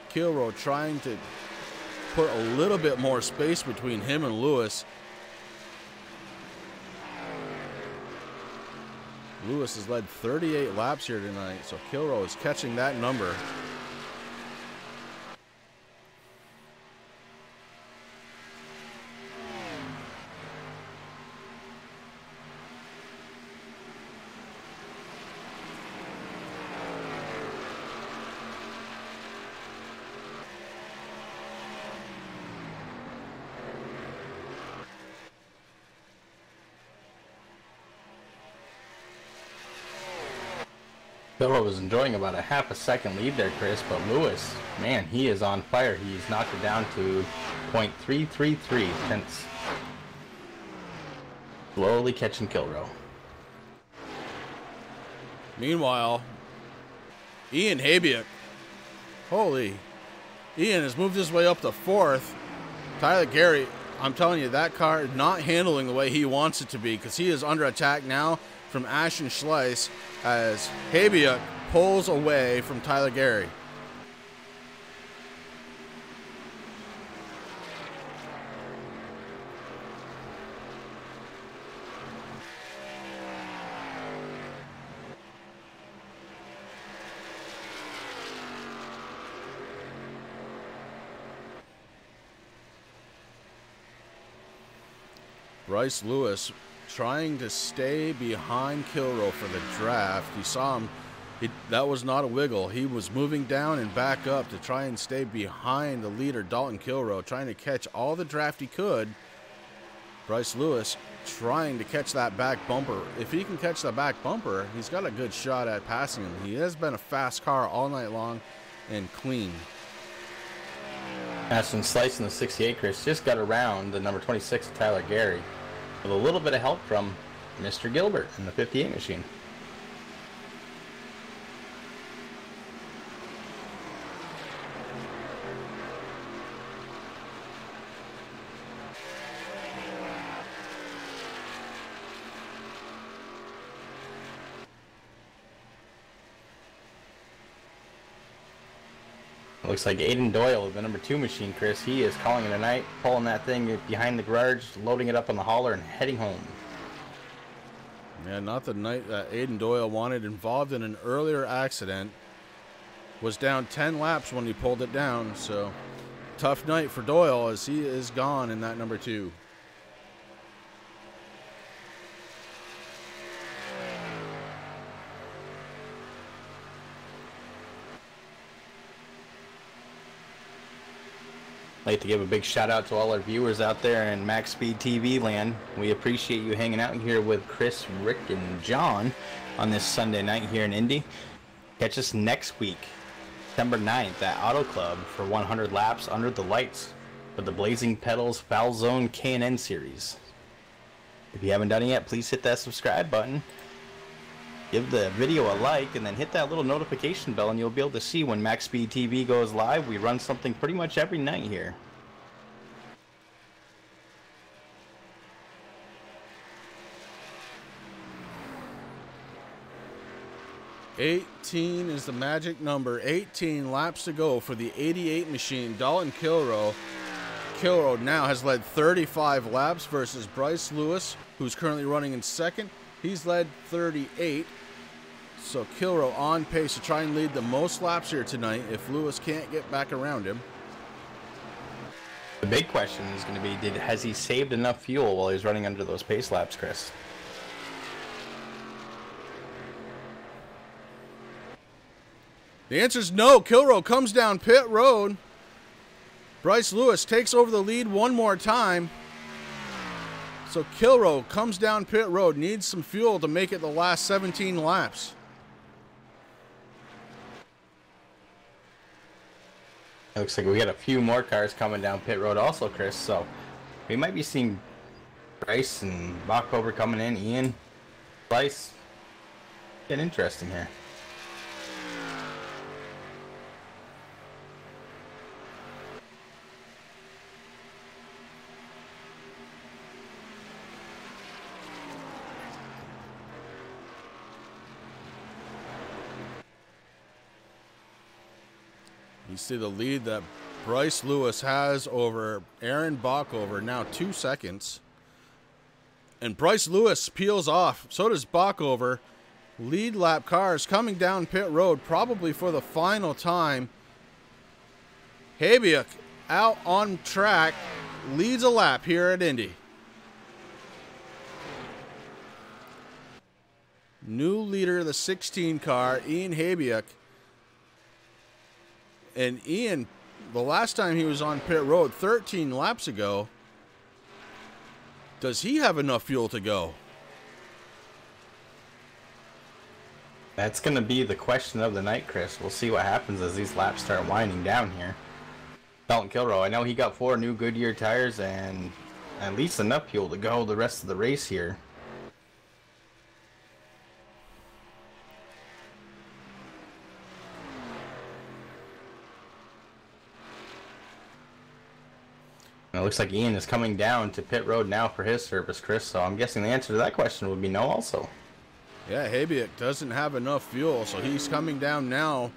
Kilrow trying to put a little bit more space between him and Lewis. Lewis has led 38 laps here tonight, so Kilrow is catching that number. Kilrow was enjoying about a half a second lead there, Chris, but Lewis, man, he is on fire. He's knocked it down to 0.333 tenths. Slowly catching Kilrow. Meanwhile, Ian Habiuk. Holy. Ian has moved his way up to fourth. Tyler Gary, I'm telling you, that car is not handling the way he wants it to be, because he is under attack now from Ashton Schleiss as Habiuk pulls away from Tyler Gary. Bryce Lewis trying to stay behind Kilrow for the draft. You saw him, that was not a wiggle. He was moving down and back up to try and stay behind the leader, Dalton Kilrow, trying to catch all the draft he could. Bryce Lewis trying to catch that back bumper. If he can catch the back bumper, he's got a good shot at passing him. He has been a fast car all night long and clean. Ashton Schleiss in the 68, Chris, just got around the number 26, Tyler Gary, with a little bit of help from Mr. Gilbert in the 58 machine. Looks like Aiden Doyle, the number 2 machine, Chris. He is calling it a night, pulling that thing behind the garage, loading it up on the hauler, and heading home. Yeah, not the night that Aiden Doyle wanted. Involved in an earlier accident. Was down 10 laps when he pulled it down. So, tough night for Doyle as he is gone in that number 2. I'd like to give a big shout out to all our viewers out there in MaxSpeedTV land. We appreciate you hanging out here with Chris, Rick, and John on this Sunday night here in Indy. Catch us next week, September 9th at Auto Club for 100 laps under the lights for the Blazing Pedals Foul Zone K&N Series. If you haven't done it yet, please hit that subscribe button. Give the video a like, and then hit that little notification bell, and you'll be able to see when MaxSpeedTV goes live. We run something pretty much every night here. $18 is the magic number. 18 laps to go for the 88 machine. Dalton Kilroe. Kilroe now has led 35 laps versus Bryce Lewis, who's currently running in second. He's led 38. So Kilroe on pace to try and lead the most laps here tonight if Lewis can't get back around him. The big question is going to be, has he saved enough fuel while he's running under those pace laps, Chris? The answer is no. Kilroe comes down pit road. Bryce Lewis takes over the lead one more time. So Kilroe comes down pit road, needs some fuel to make it the last 17 laps. It looks like we got a few more cars coming down pit road also, Chris, so we might be seeing Bryce and Bockover coming in, Ian, Bryce. Getting interesting here. You see the lead that Bryce Lewis has over Aaron Bockover, now 2 seconds. And Bryce Lewis peels off. So does Bockover. Lead lap cars coming down pit road probably for the final time. Habiuk out on track, leads a lap here at Indy. New leader of the 16 car, Ian Habiuk. And Ian, the last time he was on pit road, 13 laps ago, does he have enough fuel to go? That's going to be the question of the night, Chris. We'll see what happens as these laps start winding down here. Dalton Kilroe, I know he got 4 new Goodyear tires and at least enough fuel to go the rest of the race here. It looks like Ian is coming down to pit road now for his service, Chris, so I'm guessing the answer to that question would be no also. Yeah, Habiuk doesn't have enough fuel, so he's coming down now.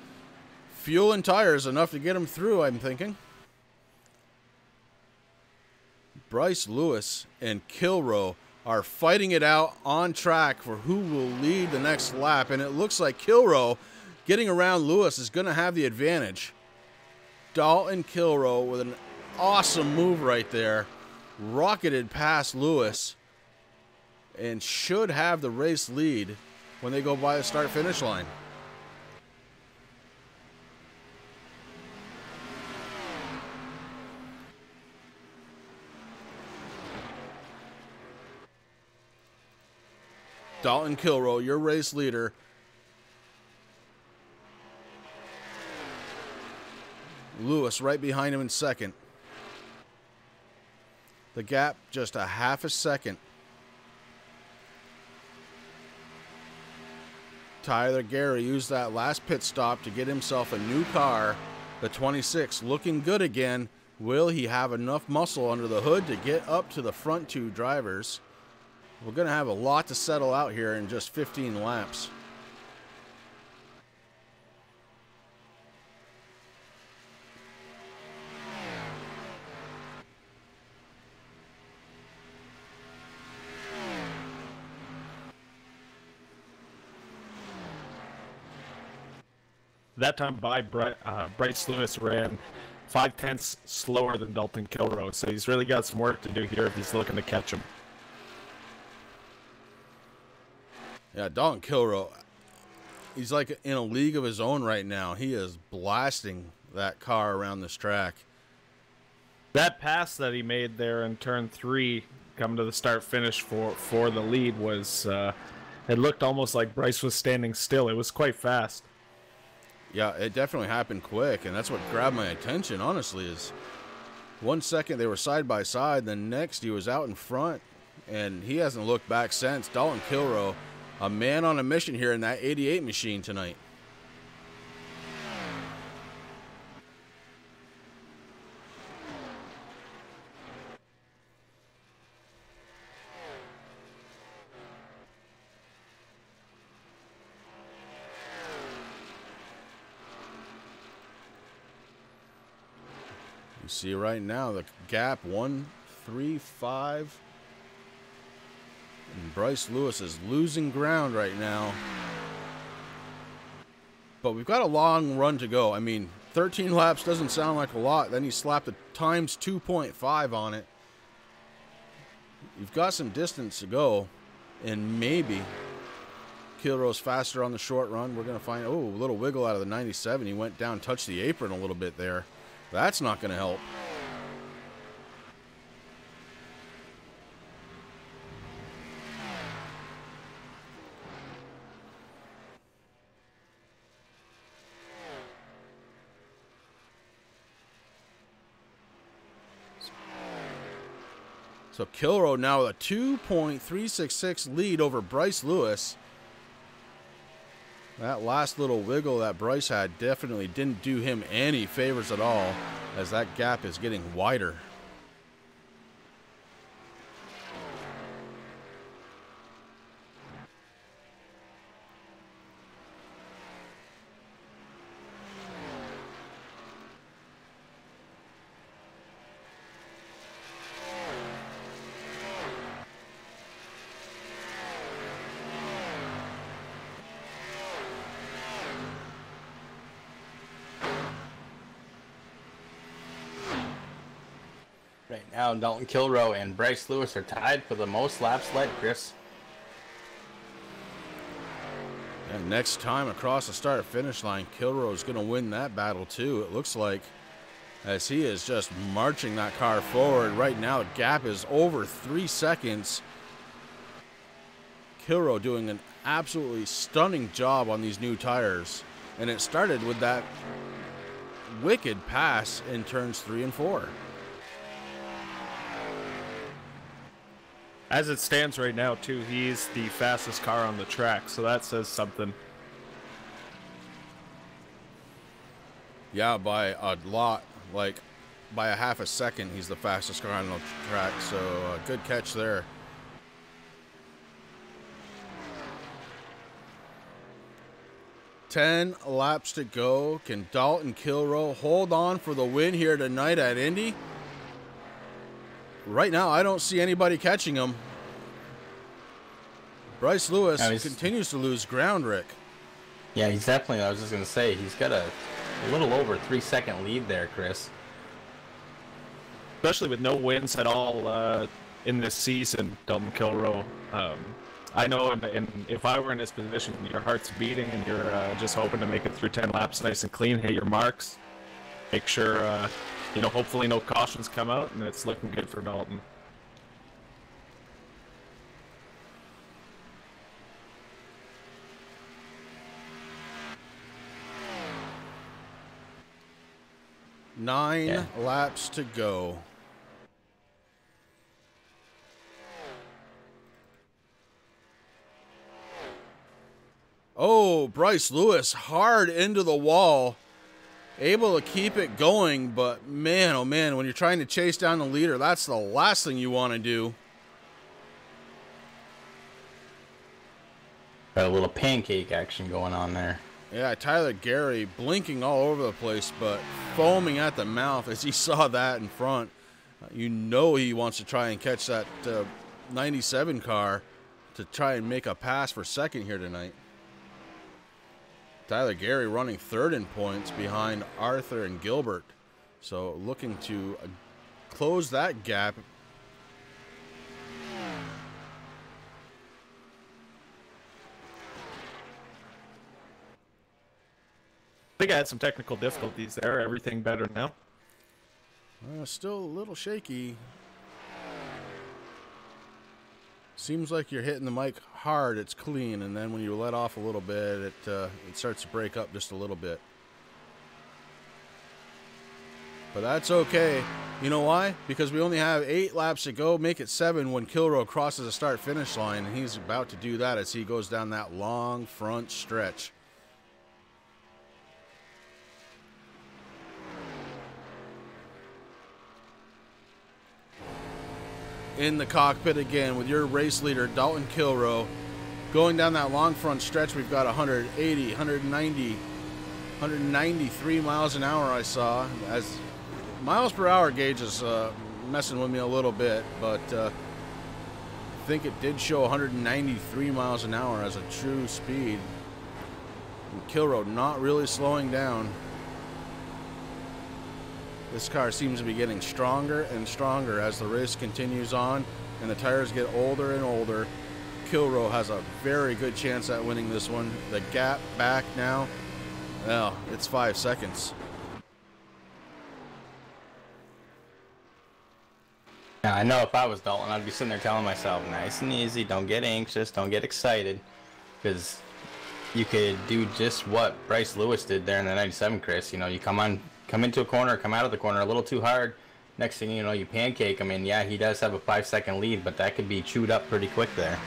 Fuel and tires enough to get him through, I'm thinking. Bryce Lewis and Kilroe are fighting it out on track for who will lead the next lap, and it looks like Kilroe getting around Lewis is going to have the advantage. Dalton Kilroe with an awesome move right there, rocketed past Lewis and should have the race lead when they go by the start finish line. Dalton Kilroe, your race leader. Lewis right behind him in second. The gap just a half a second. Tyler Gary used that last pit stop to get himself a new car. The 26 looking good again. Will he have enough muscle under the hood to get up to the front 2 drivers? We're going to have a lot to settle out here in just 15 laps. That time by Bryce Lewis ran 5/10 slower than Dalton Kilroe, so he's really got some work to do here if he's looking to catch him. Yeah, Dalton Kilroe, he's like in a league of his own right now. He is blasting that car around this track. That pass that he made there in turn 3, coming to the start-finish for the lead, was it looked almost like Bryce was standing still. It was quite fast. Yeah, it definitely happened quick, and that's what grabbed my attention, honestly, is 1 second they were side by side, then next he was out in front, and he hasn't looked back since. Dalton Kilroe, a man on a mission here in that 88 machine tonight. You see right now the gap 1-3-5. And Bryce Lewis is losing ground right now. But we've got a long run to go. I mean, 13 laps doesn't sound like a lot. Then he slapped a times 2.5 on it. You've got some distance to go. And maybe Kilroe's faster on the short run. We're going to find, oh, a little wiggle out of the 97. He went down, touched the apron a little bit there. That's not going to help. So Kilroe now with a 2.366 lead over Bryce Lewis. That last little wiggle that Bryce had definitely didn't do him any favors at all, as that gap is getting wider. Right now, Dalton Kilroe and Bryce Lewis are tied for the most laps led, Chris. And next time across the start-finish line, Kilroe is going to win that battle too, it looks like, as he is just marching that car forward. Right now, the gap is over 3 seconds. Kilroe doing an absolutely stunning job on these new tires. And it started with that wicked pass in turns 3 and 4. As it stands right now, too, he's the fastest car on the track, so that says something. Yeah, by a lot, like by a half a second, he's the fastest car on the track, so good catch there. Ten laps to go. Can Dalton Kilroe hold on for the win here tonight at Indy? Right now, I don't see anybody catching him. Bryce Lewis continues to lose ground, Rick. Yeah, he's definitely, I was just going to say, he's got a little over 3 second lead there, Chris. Especially with no wins at all in this season, Dalton Kilroe. I know, and if I were in his position, your heart's beating and you're just hoping to make it through 10 laps nice and clean, hit your marks, make sure... you know, hopefully no cautions come out, and it's looking good for Dalton. Nine laps to go. Oh, Bryce Lewis hard into the wall. Able to keep it going, but man, oh man, when you're trying to chase down the leader, that's the last thing you want to do. Got a little pancake action going on there. Yeah, Tyler Gary blinking all over the place, but foaming at the mouth as he saw that in front. You know he wants to try and catch that 97 car to try and make a pass for second here tonight. Tyler Gary running third in points behind Arthur and Gilbert. So looking to close that gap. I think I had some technical difficulties there. Everything better now? Still a little shaky. Seems like you're hitting the mic hard, it's clean, and then when you let off a little bit, it starts to break up just a little bit. But that's okay. You know why? Because we only have 8 laps to go, make it 7 when Kilroe crosses the start-finish line, and he's about to do that as he goes down that long front stretch. In the cockpit again with your race leader, Dalton Kilroe. Going down that long front stretch, we've got 180, 190, 193 miles an hour I saw. As miles per hour gauge is messing with me a little bit, but I think it did show 193 miles an hour as a true speed. And Kilroe not really slowing down. This car seems to be getting stronger and stronger as the race continues on and the tires get older and older. Kilroe has a very good chance at winning this one. The gap back now, well, it's 5 seconds. Now, I know if I was Dalton, I'd be sitting there telling myself, nice and easy, don't get anxious, don't get excited, because you could do just what Bryce Lewis did there in the 97, Chris. You know, you come into a corner, come out of the corner a little too hard. Next thing you know, you pancake him, and yeah, he does have a 5-second lead, but that could be chewed up pretty quick there.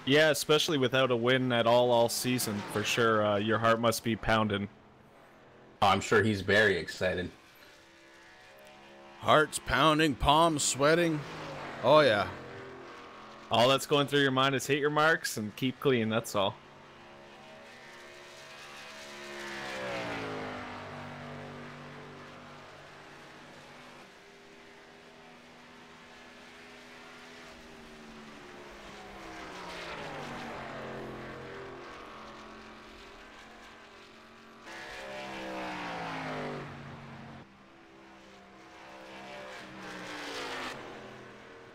Yeah, especially without a win at all season, for sure. Your heart must be pounding. Oh, I'm sure he's very excited. Heart's pounding, palms sweating. Oh, yeah. All that's going through your mind is hit your marks and keep clean, that's all.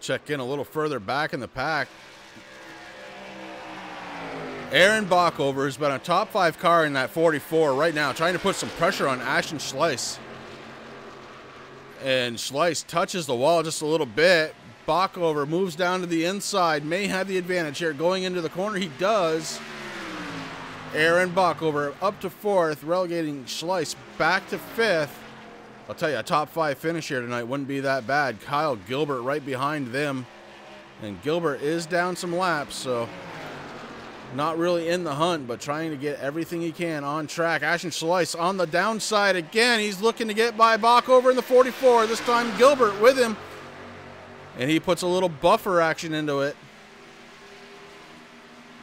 Check in a little further back in the pack. Aaron Bockover has been a top 5 car in that 44 right now, trying to put some pressure on Ashton Schleiss. And Schleiss touches the wall just a little bit. Bockover moves down to the inside, may have the advantage here going into the corner. He does. Aaron Bockover up to 4th, relegating Schleiss back to 5th. I'll tell you, a top 5 finish here tonight wouldn't be that bad. Kyle Gilbert right behind them. And Gilbert is down some laps, so not really in the hunt, but trying to get everything he can on track. Ashton Schleiss on the downside again. He's looking to get by Bockover in the 44. This time Gilbert with him. And he puts a little buffer action into it.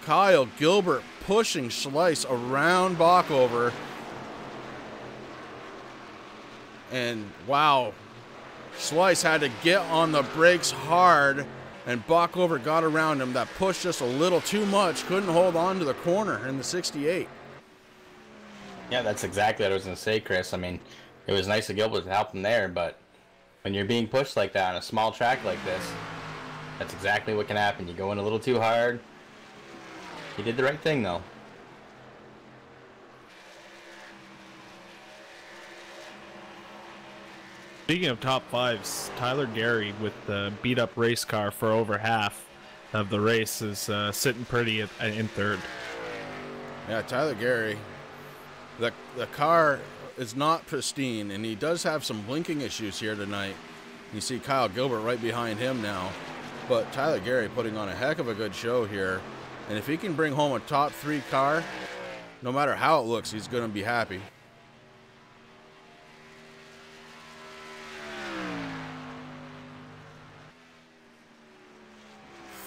Kyle Gilbert pushing Schleiss around Bockover. And wow, Schleiss had to get on the brakes hard, and Bockover got around him. That pushed just a little too much. Couldn't hold on to the corner in the 68. Yeah, that's exactly what I was going to say, Chris. I mean, it was nice of Gilbert to help him there, but when you're being pushed like that on a small track like this, that's exactly what can happen. You go in a little too hard. He did the right thing, though. Speaking of top 5s, Tyler Gary with the beat-up race car for over half of the race is sitting pretty in 3rd. Yeah, Tyler Gary. The car is not pristine, and he does have some blinking issues here tonight. You see Kyle Gilbert right behind him now. But Tyler Gary putting on a heck of a good show here. And if he can bring home a top 3 car, no matter how it looks, he's going to be happy.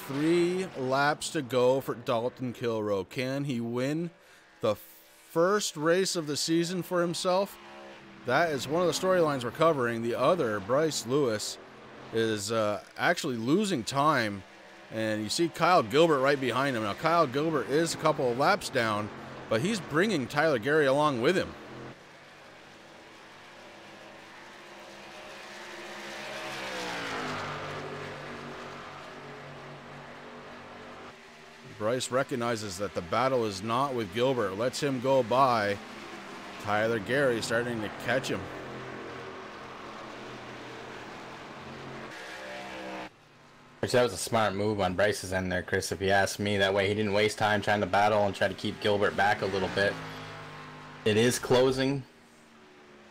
Three laps to go for Dalton Kilroe. Can he win the first race of the season for himself? That is one of the storylines we're covering. The other, Bryce Lewis, is actually losing time. And you see Kyle Gilbert right behind him. Now, Kyle Gilbert is a couple of laps down, but he's bringing Tyler Gary along with him. Bryce recognizes that the battle is not with Gilbert, lets him go by. Tyler Gary starting to catch him. Which that was a smart move on Bryce's end there, Chris, if you ask me. That way he didn't waste time trying to battle and try to keep Gilbert back a little bit. It is closing,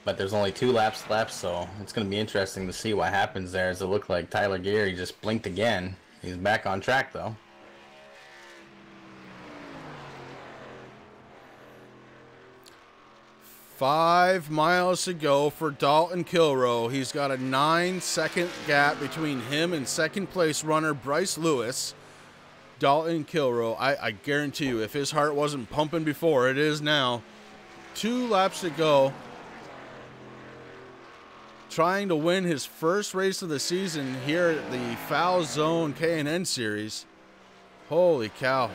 but there's only 2 laps left, so it's going to be interesting to see what happens there, as it looked like Tyler Gary just blinked again. He's back on track, though. Five miles to go for Dalton Kilrow. He's got a 9-second gap between him and second place runner Bryce Lewis. Dalton Kilrow, I guarantee you, if his heart wasn't pumping before, it is now. 2 laps to go. Trying to win his first race of the season here at the Foul Zone K&N Series. Holy cow.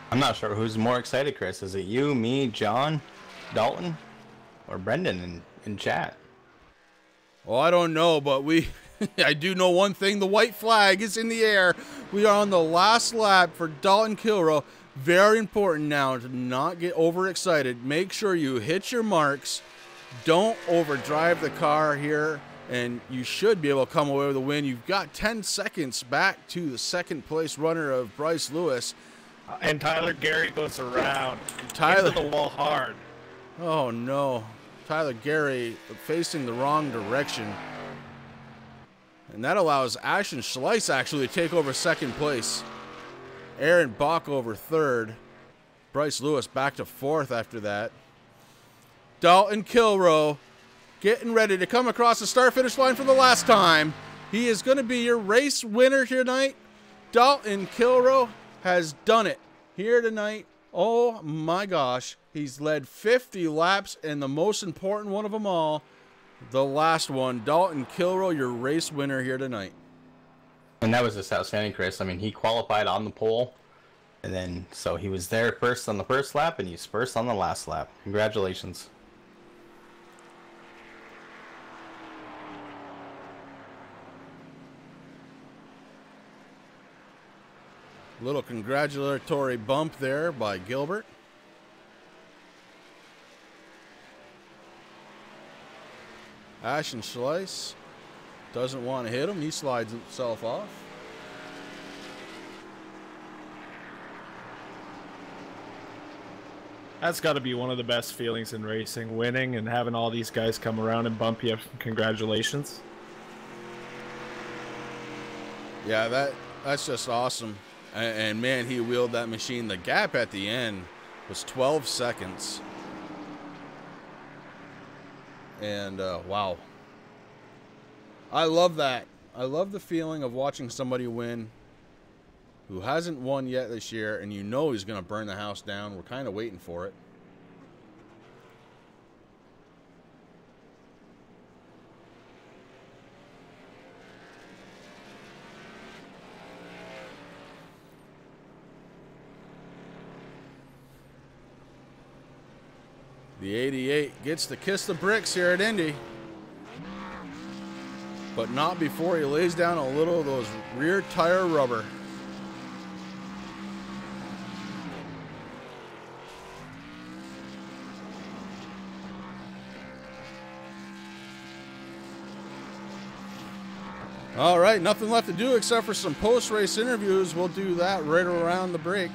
I'm not sure who's more excited, Chris. Is it you, me, John, Dalton, or Brendan in chat? Well, I don't know, but I do know one thing. The white flag is in the air. We are on the last lap for Dalton Kilrow. Very important now to not get overexcited. Make sure you hit your marks. Don't overdrive the car here, and you should be able to come away with a win. You've got 10 seconds back to the second place runner of Bryce Lewis. And Tyler Gary goes around. Tyler into the wall hard. Oh no. Tyler Gary facing the wrong direction. And that allows Ashton Schleiss actually to take over second place. Aaron Bach over third. Bryce Lewis back to fourth after that. Dalton Kilrow getting ready to come across the start-finish line for the last time. He is going to be your race winner here tonight. Dalton Kilrow has done it here tonight. Oh my gosh. He's led 50 laps, and the most important one of them all, the last one. Dalton Kilrow, your race winner here tonight. And that was just outstanding, Chris. I mean, he qualified on the pole, and then so he was there first on the first lap, and he's first on the last lap. Congratulations. Little congratulatory bump there by Gilbert. Ashton Schleiss doesn't want to hit him. He slides himself off. That's got to be one of the best feelings in racing, winning and having all these guys come around and bump you up. Congratulations. Yeah, that's just awesome. And man, he wheeled that machine. The gap at the end was 12 seconds. And wow. I love that. I love the feeling of watching somebody win who hasn't won yet this year, and you know he's going to burn the house down. We're kind of waiting for it. The 88 gets to kiss the bricks here at Indy. But not before he lays down a little of those rear tire rubber. All right, nothing left to do except for some post-race interviews. We'll do that right around the break.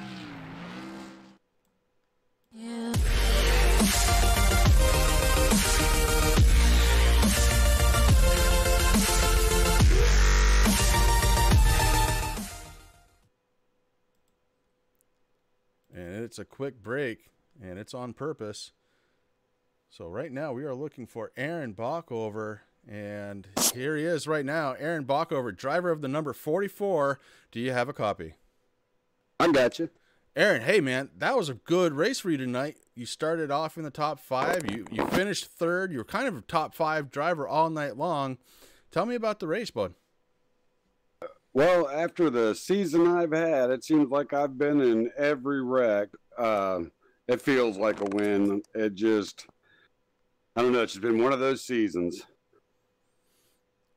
And it's a quick break, and it's on purpose. So right now we are looking for Aaron Bockover, and here he is right now. Aaron Bockover, driver of the number 44. Do you have a copy? I got you. Aaron, hey man, that was a good race for you tonight. You started off in the top 5. You finished 3rd. You were kind of a top 5 driver all night long. Tell me about the race, bud. Well, after the season I've had, it seems like I've been in every wreck. It feels like a win. It just, I don't know, it's just been one of those seasons.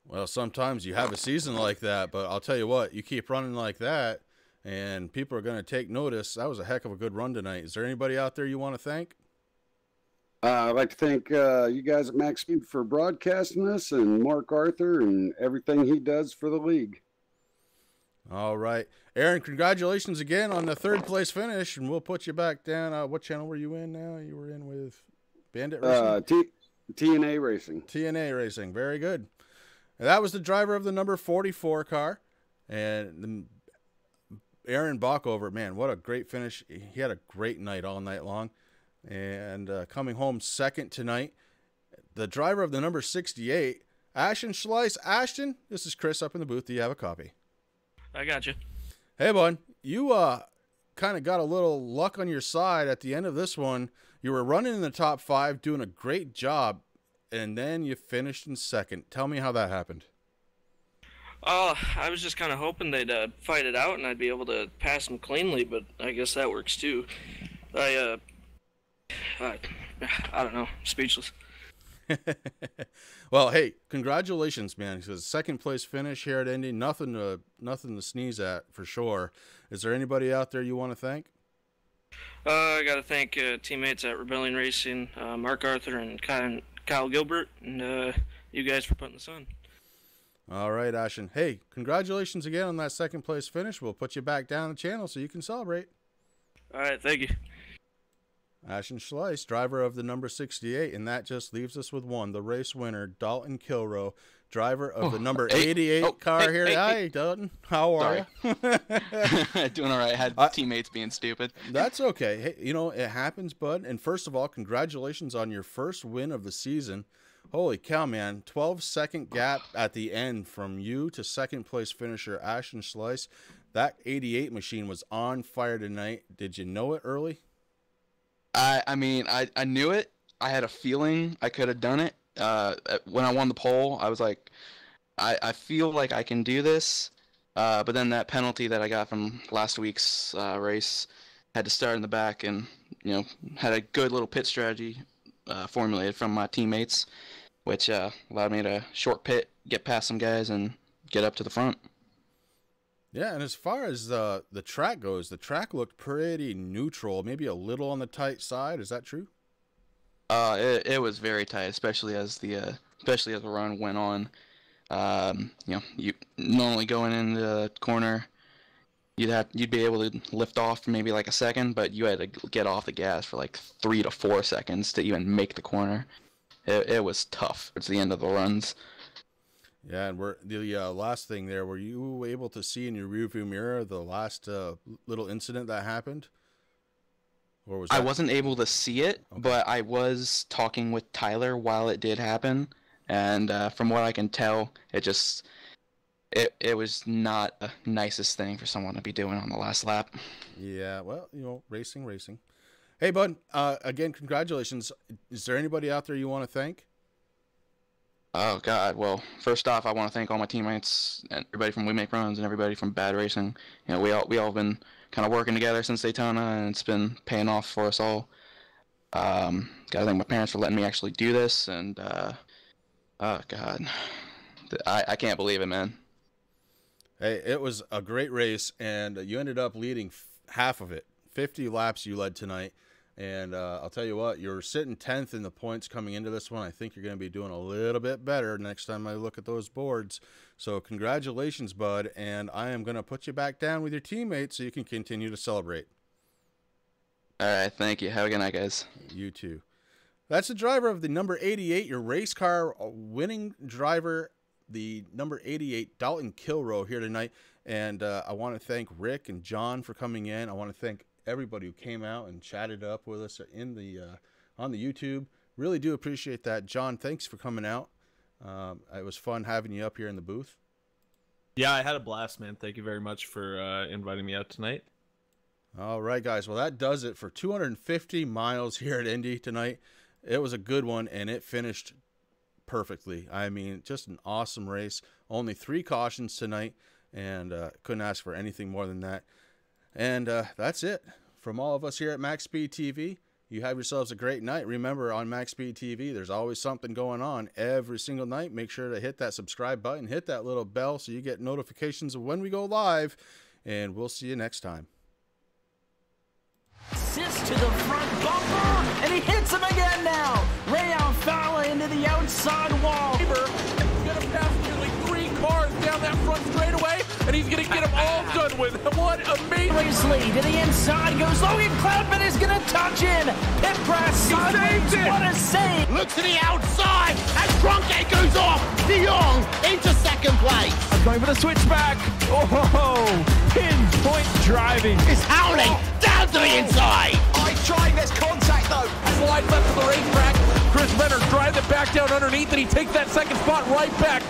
Well, sometimes you have a season like that, but I'll tell you what, you keep running like that, and people are going to take notice. That was a heck of a good run tonight. Is there anybody out there you want to thank? I'd like to thank you guys at MaxSpeed for broadcasting this, and Mark Arthur and everything he does for the league. All right. Aaron, congratulations again on the 3rd place finish, and we'll put you back down. What channel were you in now? You were in with Bandit Racing? TNA Racing. TNA Racing. Very good. And that was the driver of the number 44 car. And Aaron Bockover, man, what a great finish. He had a great night all night long. And coming home 2nd tonight, the driver of the number 68, Ashton Schleiss. Ashton, this is Chris up in the booth. Do you have a copy? I got you. Hey, bud, you kind of got a little luck on your side at the end of this one. You were running in the top 5, doing a great job, and then you finished in 2nd. Tell me how that happened. I was just kind of hoping they'd fight it out and I'd be able to pass them cleanly, but I guess that works too. I don't know, speechless. Well, hey, congratulations, man. Because 2nd place finish here at Indy, nothing to sneeze at for sure. Is there anybody out there you want to thank? I got to thank teammates at Rebellion Racing, Mark Arthur and Kyle Gilbert, and you guys for putting this on. All right, Ashton. Hey, congratulations again on that 2nd place finish. We'll put you back down the channel so you can celebrate. All right, thank you. Ashton Schleiss, driver of the number 68, and that just leaves us with one, the race winner, Dalton Kilrow, driver of the number 88 car here. Hi, Dalton. How are you? Doing all right. Had teammates being stupid. That's okay. Hey, you know, it happens, bud. And first of all, congratulations on your first win of the season. Holy cow, man. 12-second gap at the end from you to 2nd place finisher, Ashton Schleiss. That 88 machine was on fire tonight. Did you know it early? I mean, I knew it. I had a feeling I could have done it. When I won the pole, I was like, I feel like I can do this. But then that penalty that I got from last week's race, had to start in the back and, you know, had a good little pit strategy formulated from my teammates, which allowed me to short pit, get past some guys, and get up to the front. Yeah, and as far as the track goes, the track looked pretty neutral, maybe a little on the tight side. Is that true? It was very tight, especially as the run went on. You know, you normally going in the corner, you'd be able to lift off for maybe like a second, but you had to get off the gas for like 3 to 4 seconds to even make the corner. It was tough. It's the end of the runs. Yeah, and the last thing there, were you able to see in your rearview mirror the last little incident that happened? Or was that... I wasn't able to see it, okay, but I was talking with Tyler while it did happen, and from what I can tell, it was not the nicest thing for someone to be doing on the last lap. Yeah, well, you know, racing. Hey, bud, again, congratulations. Is there anybody out there you want to thank? Oh, God. Well, first off, I want to thank all my teammates and everybody from We Make Runs and everybody from Bad Racing. You know, we all been kind of working together since Daytona, and it's been paying off for us all. Got to thank my parents for letting me actually do this, and, oh, God. I can't believe it, man. Hey, it was a great race, and you ended up leading half of it. 50 laps you led tonight. And I'll tell you what, you're sitting 10th in the points coming into this one. I think you're going to be doing a little bit better next time I look at those boards. So congratulations, bud. And I am going to put you back down with your teammates so you can continue to celebrate. All right, thank you. Have a good night, guys. You too. That's the driver of the number 88, your race car winning driver, the number 88, Dalton Kilrow, here tonight. And I want to thank Rick and John for coming in. I want to thank everybody who came out and chatted up with us in the on the YouTube. Really do appreciate that. John, thanks for coming out. It was fun having you up here in the booth. Yeah, I had a blast, man. Thank you very much for inviting me out tonight. All right, guys. Well, that does it for 250 miles here at Indy tonight. It was a good one, and it finished perfectly. I mean, just an awesome race. Only 3 cautions tonight, and couldn't ask for anything more than that. And that's it from all of us here at MaxSpeedTV. You have yourselves a great night. Remember, on MaxSpeedTV, there's always something going on every single night. Make sure to hit that subscribe button, hit that little bell so you get notifications of when we go live, and we'll see you next time. Assist to the front bumper, and he hits him again now. Ray Alfala into the outside wall. He's going to pass nearly 3 cars down that front straightaway, and he's going to get them all done with. What amazing. Lee to the inside goes Logan Cloudman is going to touch in. Pit press sideways. What a save. Look to the outside as Cronkite goes off. De Jong into second place. Going for the switchback. Oh, pinpoint driving. It's howling down to the inside. Trying this contact though. Slide left to the racetrack. Chris Renner drives it back down underneath, and he takes that second spot right back.